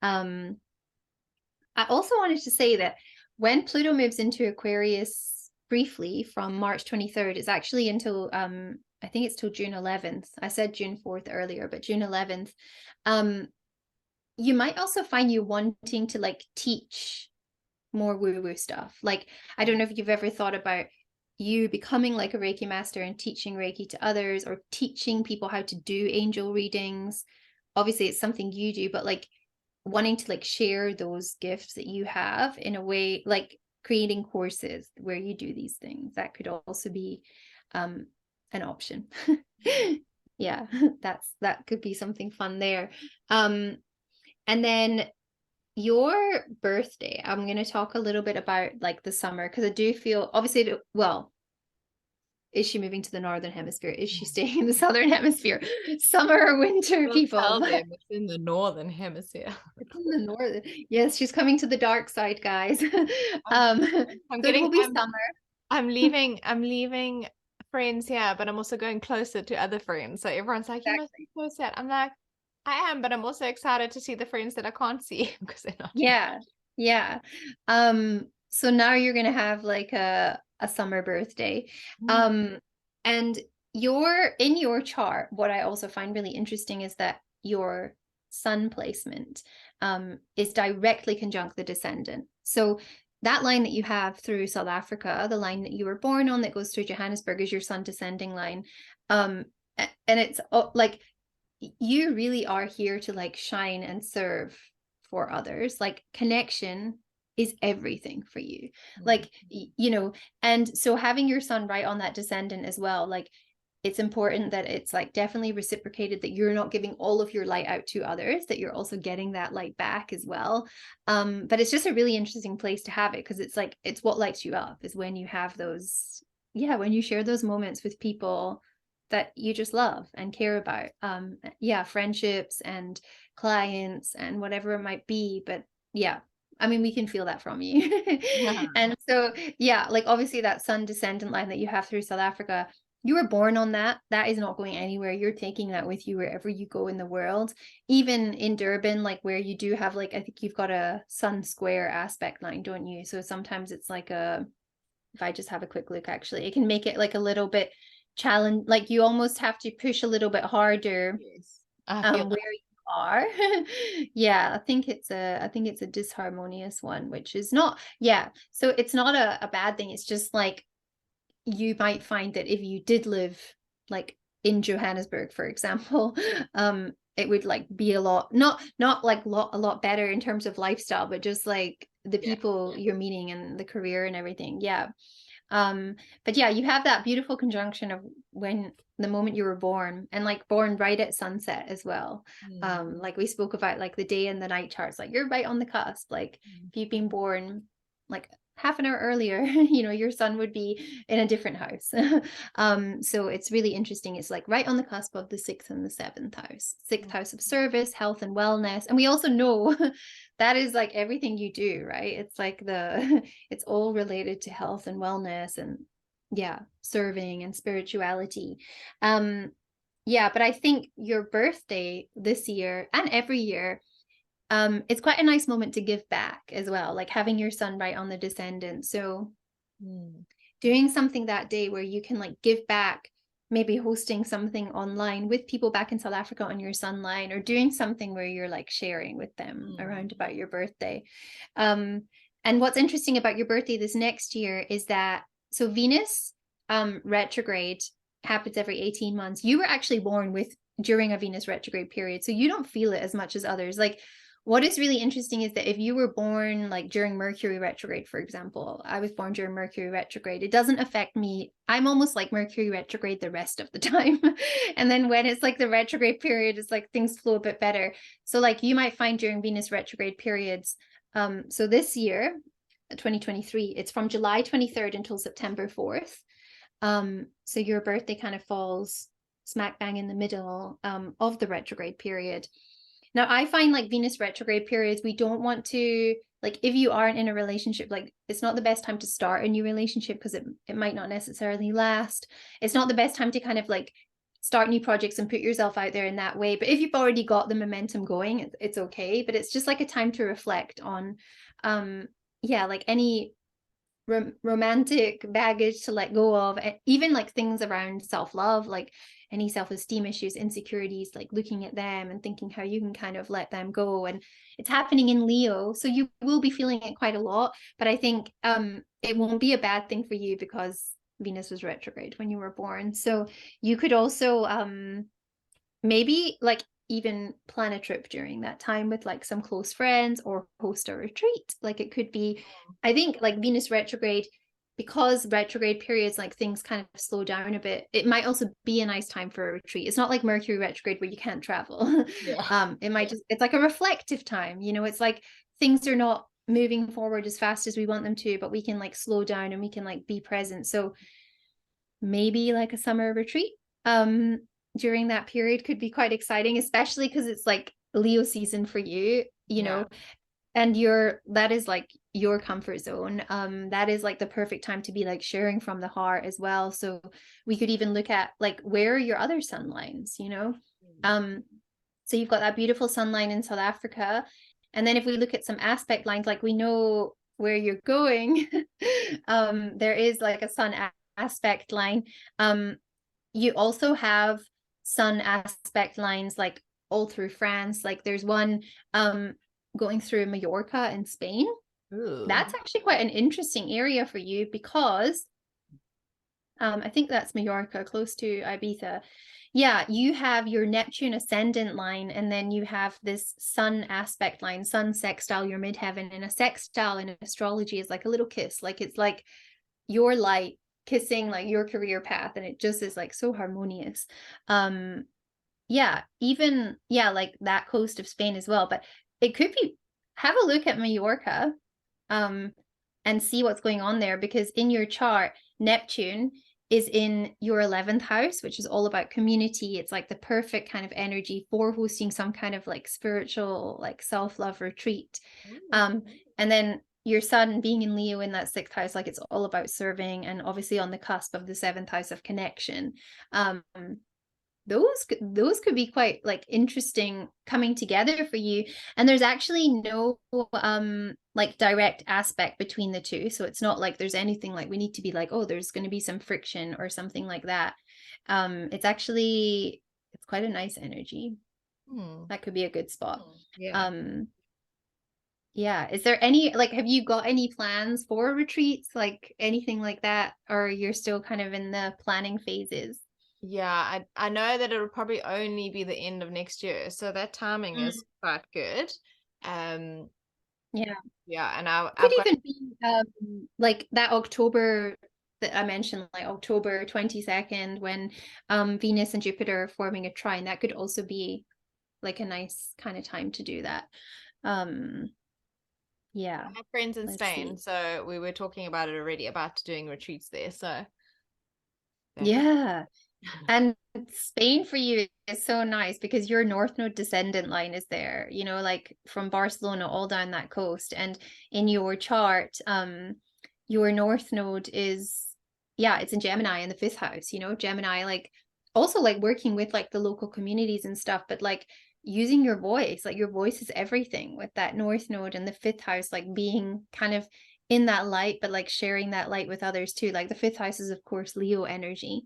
I also wanted to say that when Pluto moves into Aquarius briefly from March 23rd, it's actually until I think it's till June 11th. I said June 4th earlier, but June 11th. You might also find you wanting to like teach more woo-woo stuff. Like, I don't know if you've ever thought about you becoming like a Reiki master and teaching Reiki to others, or teaching people how to do angel readings. Obviously it's something you do, but like wanting to like share those gifts that you have in a way, like creating courses where you do these things. That could also be an option. Yeah, that could be something fun there. And then your birthday, I'm going to talk a little bit about like the summer, because I do feel obviously, well, is she moving to the northern hemisphere? Is she staying in the southern hemisphere? Summer or winter, people? Tell them it's in the northern hemisphere. It's in the northern. Yes, she's coming to the dark side, guys. I'm So it will be summer. I'm leaving friends here, but I'm also going closer to other friends. So everyone's like, you must be so sad. I'm like, I am, but I'm also excited to see the friends that I can't see because they're not. Yeah. So now you're gonna have like a summer birthday. And in your chart, what I also find really interesting is that your sun placement is directly conjunct the descendant. So that line that you have through South Africa, the line that you were born on that goes through Johannesburg, is your sun descending line. And it's like, you really are here to like shine and serve for others. Like, connection is everything for you. Like, you know, and so having your sun right on that descendant as well, like, it's important that it's like definitely reciprocated, that you're not giving all of your light out to others, that you're also getting that light back as well. But it's just a really interesting place to have it, because it's like, it's what lights you up is when you have those, when you share those moments with people that you just love and care about. Friendships and clients and whatever it might be. But I mean, we can feel that from you. And so, like, obviously that sun descendant line that you have through South Africa, you were born on that. That is not going anywhere. You're taking that with you wherever you go in the world. Even in Durban, like where you do have, like, I think you've got a sun square aspect line, don't you? So sometimes it's like if I just have a quick look, actually, it can make it like a little bit challenge, like you almost have to push a little bit harder. Yes. Where you are. I think it's a disharmonious one, which is not, so it's not a bad thing. It's just like, you might find that if you did live like in Johannesburg, for example, it would like be a lot, not like a lot better in terms of lifestyle, but just like the people you're meeting and the career and everything. But you have that beautiful conjunction of when the moment you were born, and like born right at sunset as well. Like we spoke about, like the day and the night charts, like you're right on the cusp. Like if you've been born like half an hour earlier, you know, your sun would be in a different house. So it's really interesting. It's like right on the cusp of the 6th and the 7th house. 6th house of service, health and wellness. And we also know that is like everything you do, right? It's like it's all related to health and wellness and serving and spirituality. But I think your birthday this year and every year, it's quite a nice moment to give back as well, like having your sun right on the descendant. So doing something that day where you can like give back, maybe hosting something online with people back in South Africa on your sun line, or doing something where you're like sharing with them around about your birthday. And what's interesting about your birthday this next year is that, so Venus retrograde happens every 18 months. You were actually born during a Venus retrograde period, so you don't feel it as much as others. Like, what is really interesting is that if you were born like during Mercury retrograde, for example, I was born during Mercury retrograde, it doesn't affect me. I'm almost like Mercury retrograde the rest of the time. And then when it's like the retrograde period, it's like things flow a bit better. So like you might find during Venus retrograde periods, so this year, 2023, it's from July 23rd until September 4th. So your birthday kind of falls smack bang in the middle of the retrograde period. Now, I find like Venus retrograde periods, we don't want to, like, if you aren't in a relationship, like it's not the best time to start a new relationship because it might not necessarily last. It's not the best time to kind of like start new projects and put yourself out there in that way. But if you've already got the momentum going, it's okay. But it's just like a time to reflect on yeah, like any romantic baggage to let go of, even like things around self-love, like any self-esteem issues, insecurities, like looking at them and thinking how you can kind of let them go. And it's happening in Leo, so you will be feeling it quite a lot, but I think it won't be a bad thing for you because Venus was retrograde when you were born. So you could also maybe like even plan a trip during that time with like some close friends, or host a retreat. Like it could be, I think like Venus retrograde, because retrograde periods, like things kind of slow down a bit, it might also be a nice time for a retreat. It's not like Mercury retrograde where you can't travel. Yeah. It might just, it's like a reflective time, you know, it's like things are not moving forward as fast as we want them to, but we can like slow down and we can like be present. So maybe like a summer retreat during that period could be quite exciting, especially because it's like Leo season for you, you know, and that is like your comfort zone. That is like the perfect time to be like sharing from the heart as well. So we could even look at like, where are your other sun lines, you know? So you've got that beautiful sun line in South Africa, and then if we look at some aspect lines, like we know where you're going, there is like a sun aspect line. You also have sun aspect lines like all through France. Like there's one going through Mallorca in Spain. Ooh. That's actually quite an interesting area for you, because I think that's Mallorca, close to Ibiza. Yeah, you have your Neptune ascendant line, and then you have this sun aspect line, sun sextile your midheaven. And a sextile in astrology is like a little kiss. Like it's like your light kissing like your career path, and it just is like so harmonious. Yeah, even like that coast of Spain as well. But it could be, have a look at Mallorca and see what's going on there, because in your chart Neptune is in your 11th house, which is all about community. It's like the perfect kind of energy for hosting some kind of like spiritual, like self-love retreat. And then your sun being in Leo in that 6th house, like it's all about serving, and obviously on the cusp of the 7th house of connection. Those could be quite like interesting coming together for you. And there's actually no like direct aspect between the two, so it's not like there's anything like we need to be like, oh, there's going to be some friction or something like that. It's actually, it's quite a nice energy. That could be a good spot. Yeah. Yeah, is there any like, have you got any plans for retreats, like anything like that, or you're still kind of in the planning phases? Yeah, I know that it'll probably only be the end of next year, so that timing is quite good. Um, Yeah, yeah, and could I've got, even be like that October that I mentioned, like October 22nd, when Venus and Jupiter are forming a trine. That could also be like a nice kind of time to do that. Yeah, I have friends in let's Spain, see. so we were talking about it already, about doing retreats there. So that would, Yeah. And Spain for you is so nice because your North Node descendant line is there, you know, like from Barcelona all down that coast. And in your chart, your North Node is, yeah, it's in Gemini in the 5th house, you know, Gemini, like also like working with like the local communities and stuff, but like using your voice, like your voice is everything with that North Node and the 5th house, like being kind of in that light, but like sharing that light with others too. Like the 5th house is, of course, Leo energy.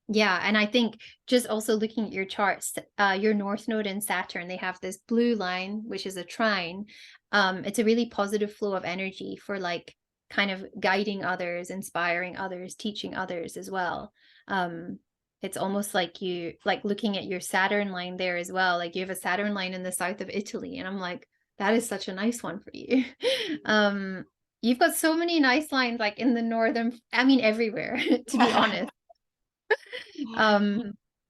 Yeah, and I think just also looking at your charts, your North Node and Saturn, they have this blue line, which is a trine. It's a really positive flow of energy for like kind of guiding others, inspiring others, teaching others as well. It's almost like you like looking at your Saturn line there as well. Like you have a Saturn line in the south of Italy, and I'm like, that is such a nice one for you. You've got so many nice lines like in the northern, I mean everywhere, to be honest.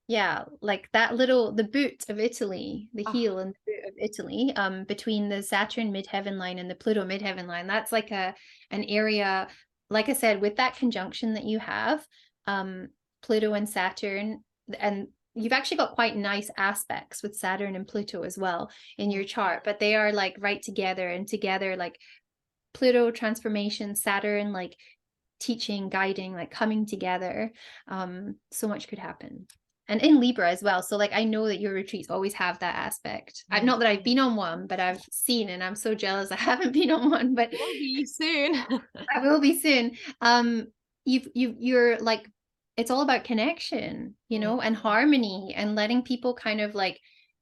Yeah, like that little, the boot of Italy, the heel and the boot of Italy, between the Saturn midheaven line and the Pluto midheaven line, that's like an area, like I said, with that conjunction that you have, Pluto and Saturn, and you've actually got quite nice aspects with Saturn and Pluto as well in your chart, but they are like right together, and together like Pluto transformation, Saturn like teaching, guiding, like coming together. So much could happen. and in Libra as well. So like I know that your retreats always have that aspect. Not that I've been on one, but I've seen, and I'm so jealous I haven't been on one, but Will be soon. I will be soon. You're like, it's all about connection, you know, and harmony, and letting people kind of like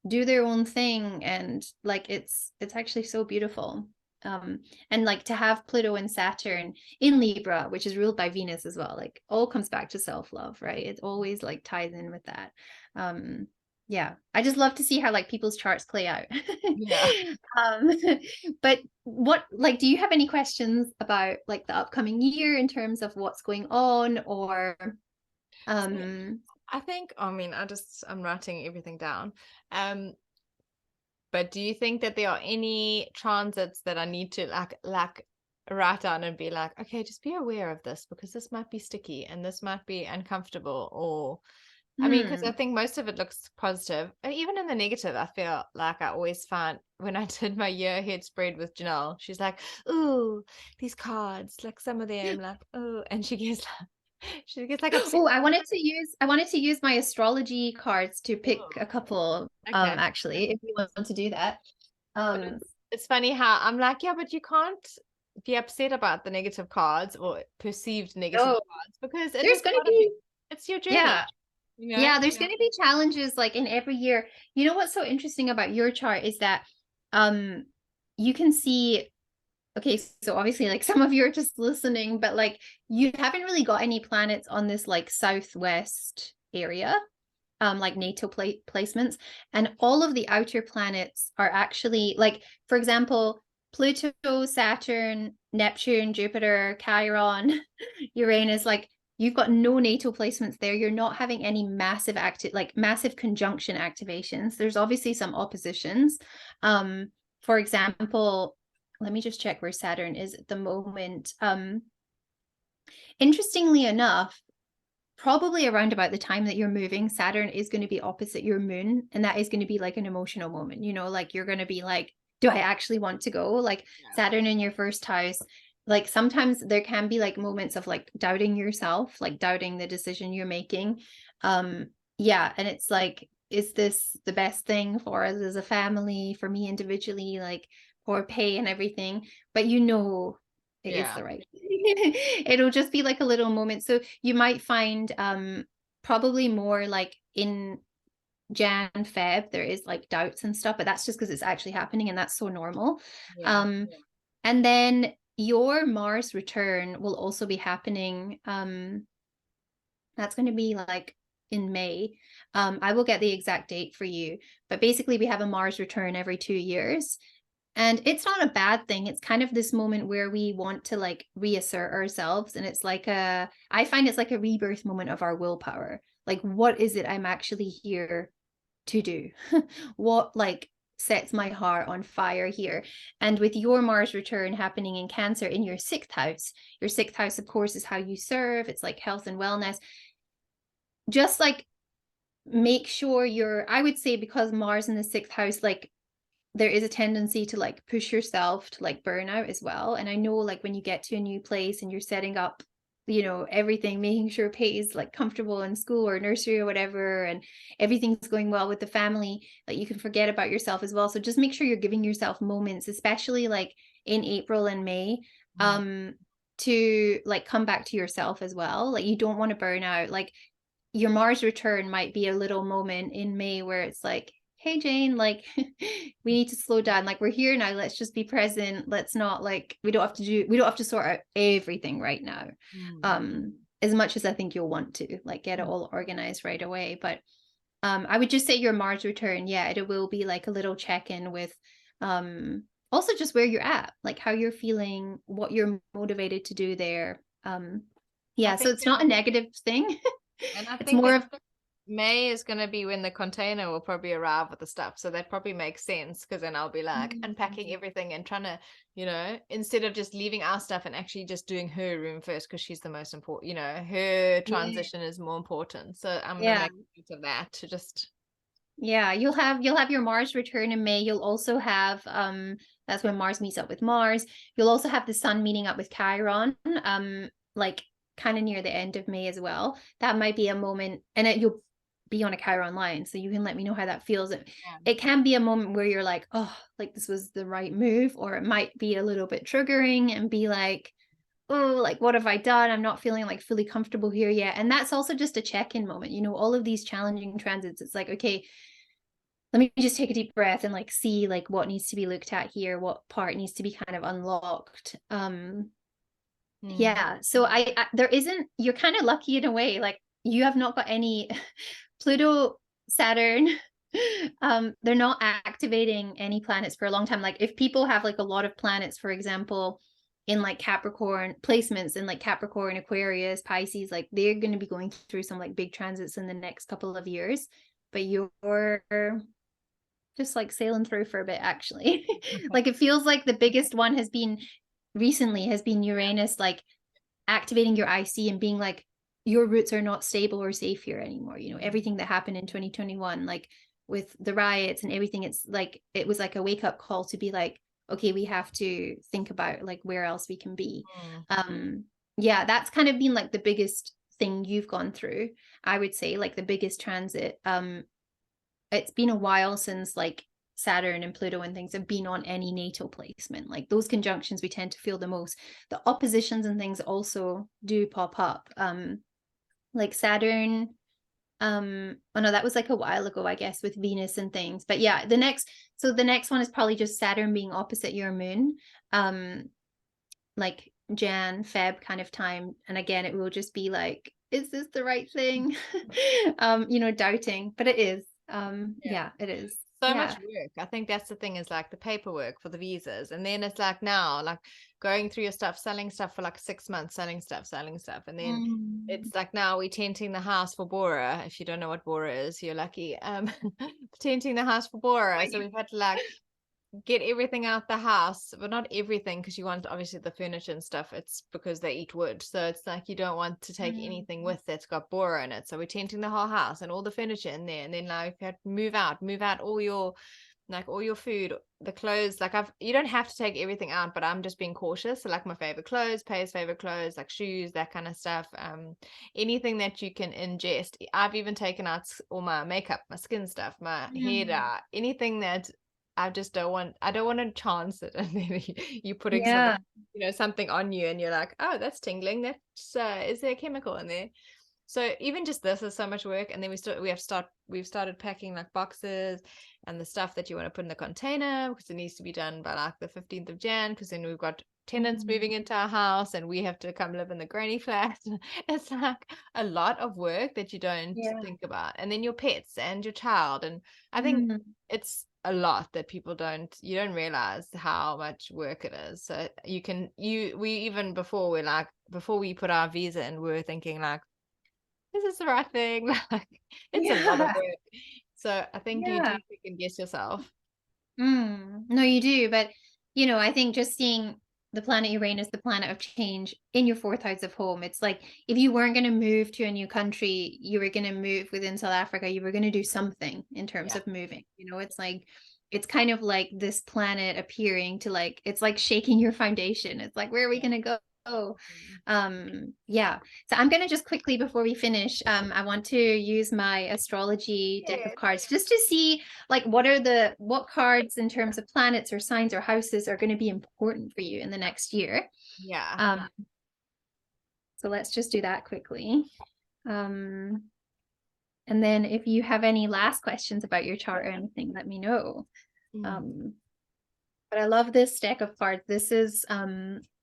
do their own thing, and like it's actually so beautiful. And like to have Pluto and Saturn in Libra, which is ruled by Venus as well, like all comes back to self-love, right? It always like ties in with that. Yeah, I just love to see how like people's charts play out. Yeah. But what, like, do you have any questions about like the upcoming year in terms of what's going on, or I think, I mean, I'm writing everything down. But do you think that there are any transits that I need to like write down and be like, okay, just be aware of this because this might be sticky and this might be uncomfortable, or I mean, because I think most of it looks positive. And even in the negative, I feel like I always find when I did my year ahead spread with Janelle, she's like, "Ooh, these cards, like some of them, like, oh," and she gets like upset. Oh, I wanted to use my astrology cards to pick a couple, Okay. actually, if you want to do that. It's funny how I'm like, yeah, but you can't be upset about the negative cards or perceived negative No, cards because it there's is going to part of be, it's your journey, yeah, you know? yeah, there's going to be challenges like in every year. You know what's so interesting about your chart is that you can see, okay, so obviously like some of you are just listening, but like you haven't really got any planets on this like southwest area, like natal placements, and all of the outer planets are actually like, for example, Pluto, Saturn, Neptune, Jupiter, Chiron, Uranus, like you've got no natal placements there. You're not having any massive massive conjunction activations. There's obviously some oppositions. For example, let me just check where Saturn is at the moment. Interestingly enough, probably around about the time that you're moving, Saturn is going to be opposite your moon, and that is going to be like an emotional moment, you know, like you're going to be like, do I actually want to go? Like Saturn in your first house, like sometimes there can be like moments of like doubting yourself, like doubting the decision you're making. Yeah, and it's like, is this the best thing for us as a family, for me individually, like for pay and everything? But you know it is the right it'll just be like a little moment. So you might find probably more like in Jan, Feb, there is like doubts and stuff, but that's just because it's actually happening, and that's so normal. And then your Mars return will also be happening. That's going to be like in May. I will get the exact date for you, but basically we have a Mars return every 2 years. And it's not a bad thing. It's kind of this moment where we want to like reassert ourselves. And it's like I find it's like a rebirth moment of our willpower. Like, what is it I'm actually here to do? What like sets my heart on fire here? And with your Mars return happening in Cancer in your 6th house, your 6th house, of course, is how you serve. It's like health and wellness. Just like make sure I would say, because Mars in the 6th house, like there is a tendency to like push yourself to like burnout as well. And I know like when you get to a new place and you're setting up, you know, everything, making sure Pate is like comfortable in school or nursery or whatever, and everything's going well with the family, like you can forget about yourself as well. So just make sure you're giving yourself moments, especially like in April and May, to like come back to yourself as well. Like you don't want to burn out. Like your Mars return might be a little moment in May where it's like, hey Jane, like we need to slow down, like we're here now, let's just be present, let's not like we don't have to sort out everything right now, as much as I think you'll want to like get it all organized right away. But I would just say your Mars return, yeah, it will be like a little check-in with also just where you're at, like how you're feeling, what you're motivated to do there. Yeah, so it's not a negative thing. And I it's think more of May is going to be when the container will probably arrive with the stuff. So that probably makes sense, because then I'll be like unpacking everything and trying to, you know, instead of just leaving our stuff and actually just doing her room first, because she's the most important, you know, her transition is more important. So I'm going to make use of that to just. Yeah, you'll have your Mars return in May. You'll also have that's when Mars meets up with Mars. You'll also have the Sun meeting up with Chiron, like kind of near the end of May as well. That might be a moment, and you'll be on a Chiron line, so you can let me know how that feels. It can be a moment where you're like, oh, like this was the right move, or it might be a little bit triggering and be like, oh, like what have I done? I'm not feeling like fully comfortable here yet. And that's also just a check-in moment. All of these challenging transits, it's like, okay, let me just take a deep breath and like see like what needs to be looked at here, what part needs to be kind of unlocked. Yeah, so I there isn't, you're kind of lucky in a way, like you have not got any Pluto, Saturn, they're not activating any planets for a long time. Like if people have like a lot of planets, for example, in like Capricorn placements, in like Capricorn, Aquarius, Pisces, like they're going to be going through some like big transits in the next couple of years, but you're just like sailing through for a bit, actually. Like it feels like the biggest one has been Uranus, like activating your IC and being like, your roots are not stable or safe here anymore. Everything that happened in 2021, like with the riots and everything, it's like it was like a wake-up call to be like, okay, we have to think about like where else we can be. Yeah, that's kind of been like the biggest thing you've gone through, I would say, like the biggest transit. It's been a while since like Saturn and Pluto and things have been on any natal placement. Like those conjunctions we tend to feel the most. The oppositions and things also do pop up. Like Saturn, oh no, that was like a while ago, I guess, with Venus and things. But yeah, the next one is probably just Saturn being opposite your moon. Like Jan, Feb kind of time. And again, it will just be like, is this the right thing? Doubting, but it is. Yeah, it is. So much work. I think that's the thing, is like the paperwork for the visas, and then it's like now like going through your stuff, selling stuff for like 6 months, selling stuff, and then it's like now we're tenting the house for Bora. If you don't know what Bora is, you're lucky. Tenting the house for Bora, so we've had to like get everything out the house, but not everything, because you want obviously the furniture and stuff. It's because they eat wood, so it's like you don't want to take anything with that's got Bora in it. So we're tenting the whole house and all the furniture in there, and then like you have to move out all your food, the clothes. Like you don't have to take everything out, but I'm just being cautious. So like my favorite clothes, Pay's favorite clothes, like shoes, that kind of stuff. Anything that you can ingest. I've even taken out all my makeup, my skin stuff, my hair dye, anything that I don't want to chance it, and then you putting something on you, and you're like, oh, that's tingling. That's is there a chemical in there? So even just this is so much work, and then we've started packing like boxes and the stuff that you want to put in the container, because it needs to be done by like the 15th of Jan, because then we've got tenants moving into our house and we have to come live in the granny flat. It's like a lot of work that you don't think about, and then your pets and your child, and I think it's a lot that you don't realize how much work it is. So we even before we put our visa in, we were thinking like, is this the right thing? Like it's a lot of work. So I think you do second guess yourself. No, you do. But I think just seeing the planet Uranus, the planet of change, in your fourth house of home, it's like if you weren't going to move to a new country, you were going to move within South Africa, you were going to do something in terms of moving. It's like, it's kind of like this planet appearing to like, it's like shaking your foundation. It's like, where are we going to go? Yeah, so I'm going to just quickly, before we finish, I want to use my astrology deck of cards just to see like what cards in terms of planets or signs or houses are going to be important for you in the next year. So let's just do that quickly, and then if you have any last questions about your chart or anything, let me know. But I love this deck of cards. This is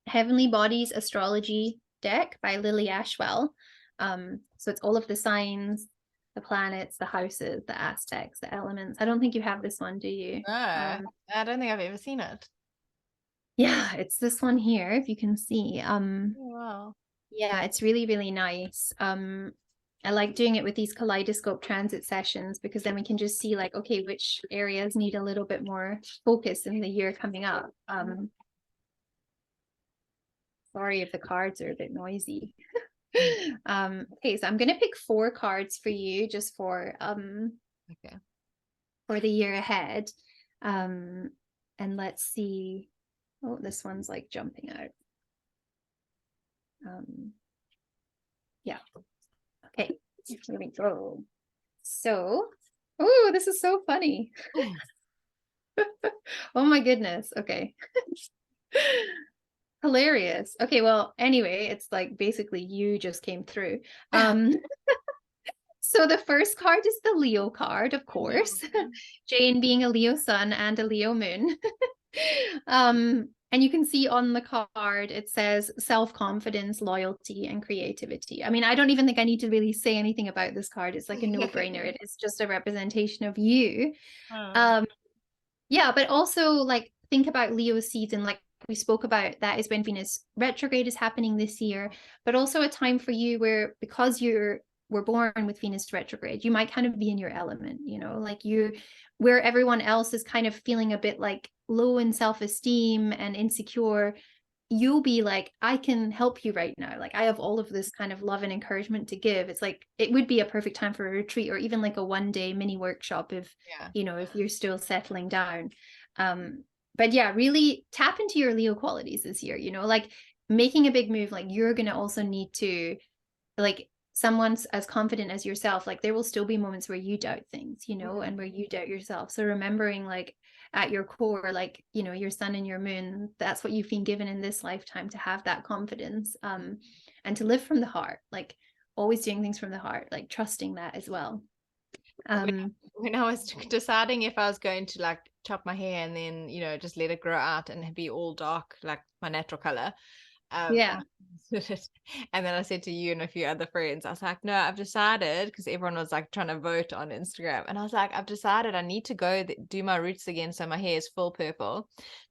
Heavenly Bodies Astrology deck by Lily Ashwell. So it's all of the signs, the planets, the houses, the aspects, the elements. I don't think you have this one, do you? No, I don't think I've ever seen it. Yeah, it's this one here, if you can see. Wow. Yeah, it's really, really nice. I like doing it with these kaleidoscope transit sessions, because then we can just see like, okay, which areas need a little bit more focus in the year coming up. Sorry if the cards are a bit noisy. Okay, so I'm going to pick 4 cards for you, just for for the year ahead. And let's see. Oh, this one's like jumping out. Yeah. Okay, here we go. So, oh, this is so funny. Oh my goodness. Okay. Hilarious. Okay, well, anyway, it's like basically you just came through. So the first card is the Leo card, of course. Jane being a Leo sun and a Leo moon. And you can see on the card, it says self-confidence, loyalty, and creativity. I mean, I don't even think I need to really say anything about this card. It's like a no-brainer. It is just a representation of you. Yeah, but also like think about Leo's season, like we spoke about, that is when Venus retrograde is happening this year, but also a time for you where, because we're born with Venus retrograde, you might kind of be in your element, you know, like you, where everyone else is kind of feeling a bit like low in self-esteem and insecure, you'll be like, I can help you right now. Like I have all of this kind of love and encouragement to give. It's like, it would be a perfect time for a retreat or even like a 1-day mini workshop if, you know, if you're still settling down. But yeah, really tap into your Leo qualities this year, you know, like making a big move, like you're going to also need to, like someone's as confident as yourself, like there will still be moments where you doubt things, you know, and where you doubt yourself. So remembering like at your core, like, you know, your sun and your moon, that's what you've been given in this lifetime, to have that confidence, and to live from the heart, like always doing things from the heart, like trusting that as well. When I was deciding if I was going to like chop my hair and then, you know, just let it grow out and be all dark, like my natural color. Yeah. And then I said to you and a few other friends, I was like, no, I've decided, because everyone was like trying to vote on Instagram. And I was like, I've decided I need to go do my roots again. So my hair is full purple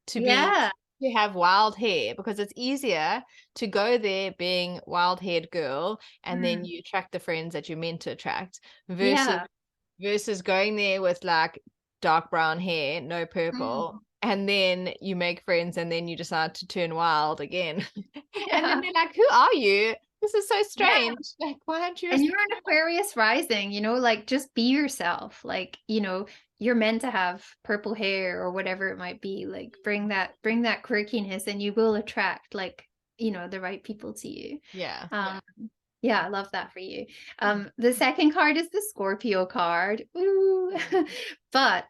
to have wild hair, because it's easier to go there being wild haired girl. And then you attract the friends that you're meant to attract versus going there with like dark brown hair, no purple. And then you make friends and then you decide to turn wild again. And then they're like, who are you? This is so strange. Like, why aren't you? And you're an Aquarius rising, you know, like just be yourself. Like, you know, you're meant to have purple hair or whatever it might be. Like bring that quirkiness and you will attract, like, you know, the right people to you. Yeah, I love that for you. The second card is the Scorpio card. Ooh. But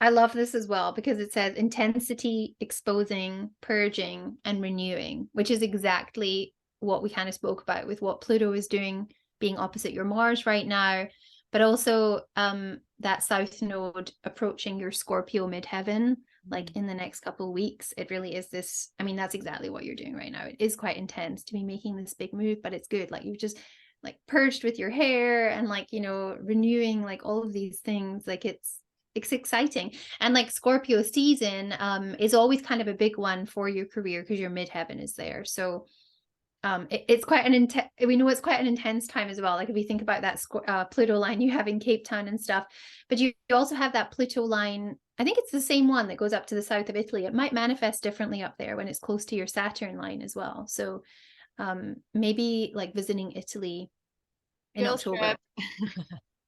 I love this as well because it says intensity, exposing, purging, and renewing, which is exactly what we kind of spoke about with what Pluto is doing, being opposite your Mars right now, but also that South Node approaching your Scorpio midheaven, like in the next couple of weeks. It really is this, I mean, that's exactly what you're doing right now. It is quite intense to be making this big move, but it's good. Like you've just like purged with your hair and like, you know, renewing like all of these things. Like it's exciting. And like Scorpio season is always kind of a big one for your career because your midheaven is there. So it's quite an we know it's quite an intense time as well. Like if you think about that Pluto line you have in Cape Town and stuff, but you also have that Pluto line, I think it's the same one that goes up to the south of Italy. It might manifest differently up there when it's close to your Saturn line as well. So maybe like visiting Italy in October.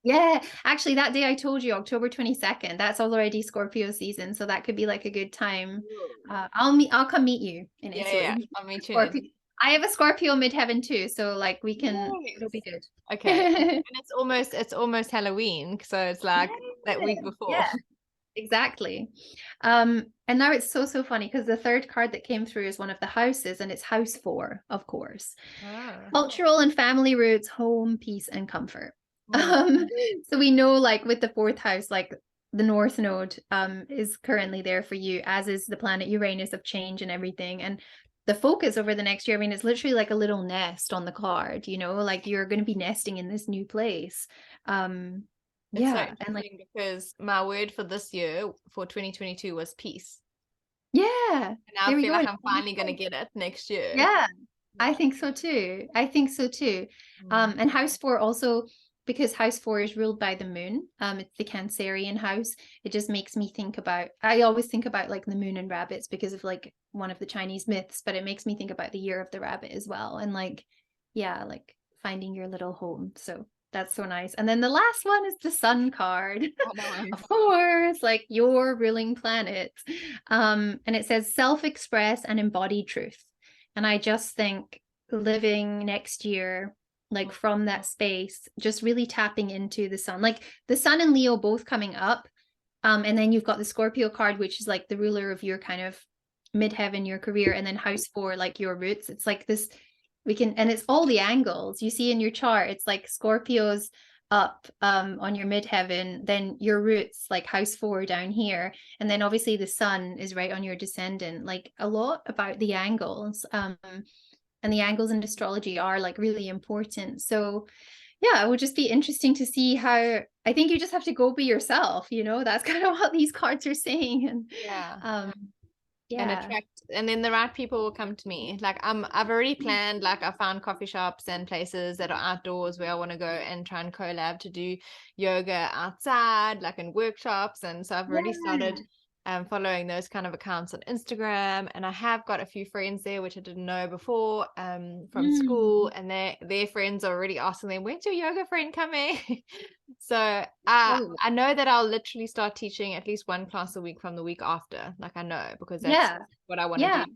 Yeah, actually that day I told you, October 22nd, that's already Scorpio season, so that could be like a good time. I'll come meet you in Italy. I'll meet you. I have a Scorpio midheaven too, so like we can, it'll be good. Okay. And it's almost Halloween, so it's like that week before. Yeah, exactly. And now it's so funny because the third card that came through is one of the houses, and it's house 4, of course. Cultural and family roots, home, peace, and comfort. So we know like with the 4th house, like the North Node is currently there for you, as is the planet Uranus of change and everything. And the focus over the next year, I mean, it's literally like a little nest on the card, you know, like you're going to be nesting in this new place. And like, because my word for this year, for 2022, was peace. Yeah. And I feel like I'm finally going to get it next year. Yeah, I think so too. And house 4 also, because house 4 is ruled by the moon, it's the Cancerian house. It just makes me think about, I always think about like the moon and rabbits because of like one of the Chinese myths, but it makes me think about the year of the rabbit as well. And like, yeah, like finding your little home. So that's so nice. And then the last one is the sun card. Of course, like your ruling planet. And it says self-express and embody truth. And I just think living next year like from that space, just really tapping into the sun, like the sun and Leo both coming up. And then you've got the Scorpio card, which is like the ruler of your kind of midheaven, your career, and then house 4, like your roots. It's like this, and it's all the angles you see in your chart. It's like Scorpio's up on your midheaven, then your roots, like house 4 down here, and then obviously the sun is right on your descendant. Like a lot about the angles, and the angles in astrology are like really important. So yeah, it would just be interesting to see how, I think you just have to go be yourself, that's kind of what these cards are saying. And and attract, and then the right people will come to me. Like I've already planned, like I found coffee shops and places that are outdoors where I want to go and try and collab to do yoga outside, like in workshops. And so I've already started following those kind of accounts on Instagram, and I have got a few friends there which I didn't know before from school, and their friends are already asking them, when's your yoga friend coming? So I know that I'll literally start teaching at least one class a week from the week after. Like I know, because that's what I want to do,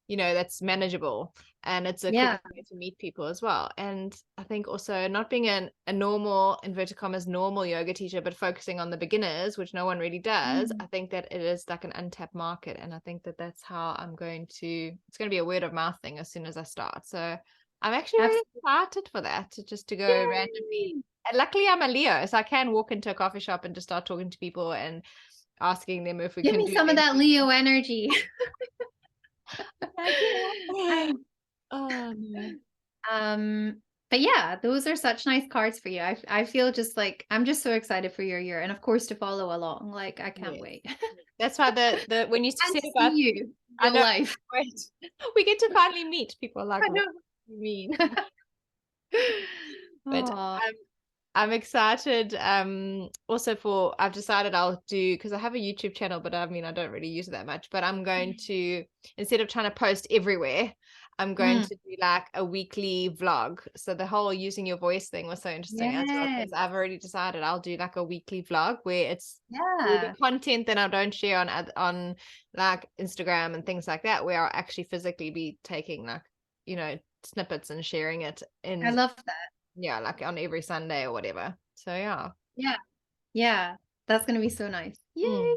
and that's manageable, and it's a quick way to meet people as well. And I think also not being a normal, inverted commas, normal yoga teacher, but focusing on the beginners, which no one really does. I think that it is like an untapped market, and I think that that's how it's going to be a word of mouth thing as soon as I start. So I'm actually really excited for that, to go randomly. And luckily I'm a Leo, so I can walk into a coffee shop and just start talking to people and asking them if we can do some of that Leo energy. Oh no. But yeah, those are such nice cards for you. I feel just like I'm just so excited for your year, and of course to follow along. Like I can't wait. That's why the when you said about you real life, we get to finally meet people. Like I know what you mean. But I'm excited also I've decided I'll do, because I have a YouTube channel, but I mean I don't really use it that much, but I'm going to, instead of trying to post everywhere, I'm going to do like a weekly vlog. So the whole using your voice thing was so interesting as well, because I've already decided I'll do like a weekly vlog where it's the content that I don't share on like Instagram and things like that, where I'll actually physically be taking like snippets and sharing it in. I love that. Yeah, like on every Sunday or whatever. So yeah, that's gonna be so nice. Yay.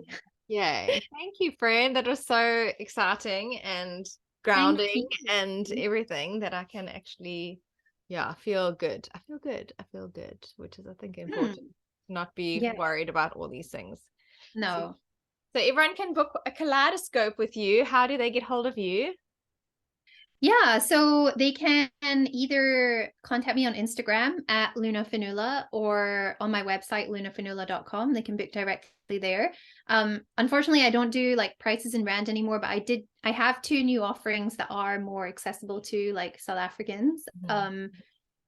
Thank you, friend. That was so exciting and grounding and everything, that I can actually feel good. I feel good, which is I think important. Not be worried about all these things. No. So everyone can book a kaleidoscope with you. How do they get hold of you? Yeah, so they can either contact me on Instagram at Luna Finula, or on my website, lunafinula.com. They can book directly there. Unfortunately, I don't do like prices in Rand anymore, but I have 2 new offerings that are more accessible to like South Africans.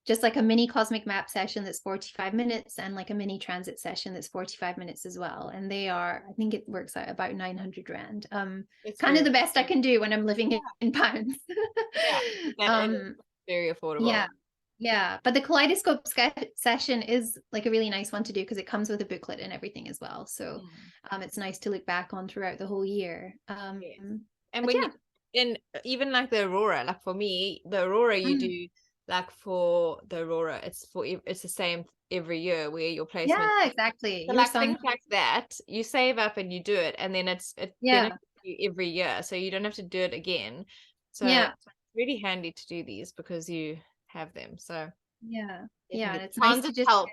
Just like a mini cosmic map session that's 45 minutes, and like a mini transit session that's 45 minutes as well. And they are, I think it works out about 900 Rand. It's kind of the best I can do when I'm living in pounds. Very affordable. Yeah. But the kaleidoscope session is like a really nice one to do, because it comes with a booklet and everything as well. So it's nice to look back on throughout the whole year. And and even like the aurora, like for me, the aurora you do, like for the aurora, it's the same every year, where your placement exactly. So like things like that, you save up and you do it, and then it benefits you every year, so you don't have to do it again. So it's really handy to do these because you have them. So and it's transits nice to just help.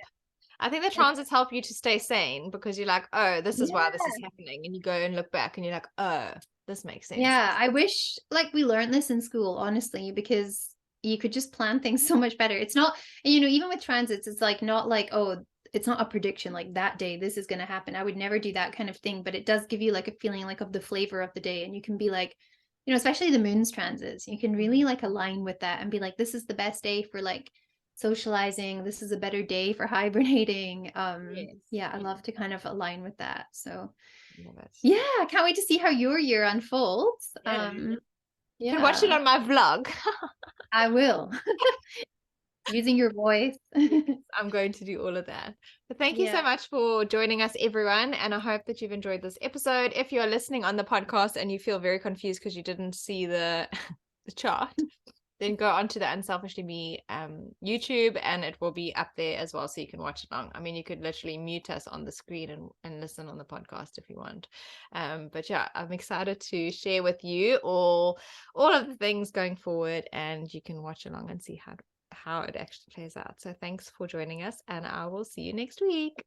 I think the transits help you to stay sane, because you're like, oh, this is why this is happening, and you go and look back and you're like, oh, this makes sense. I wish like we learned this in school, honestly, because you could just plan things so much better. It's not, even with transits, it's like not like, oh, it's not a prediction like that day this is going to happen. I would never do that kind of thing, but it does give you like a feeling like of the flavor of the day, and you can be like, especially the moon's transits, you can really like align with that and be like, this is the best day for like socializing, this is a better day for hibernating. I love to kind of align with that. So I can't wait to see how your year unfolds. You can watch it on my vlog. I will. Using your voice. I'm going to do all of that. But thank you so much for joining us, everyone. And I hope that you've enjoyed this episode. If you're listening on the podcast and you feel very confused because you didn't see the chart, then go onto the Unselfishly Me YouTube, and it will be up there as well, so you can watch along. I mean, you could literally mute us on the screen and listen on the podcast if you want. But yeah, I'm excited to share with you all of the things going forward, and you can watch along and see how it actually plays out. So thanks for joining us, and I will see you next week.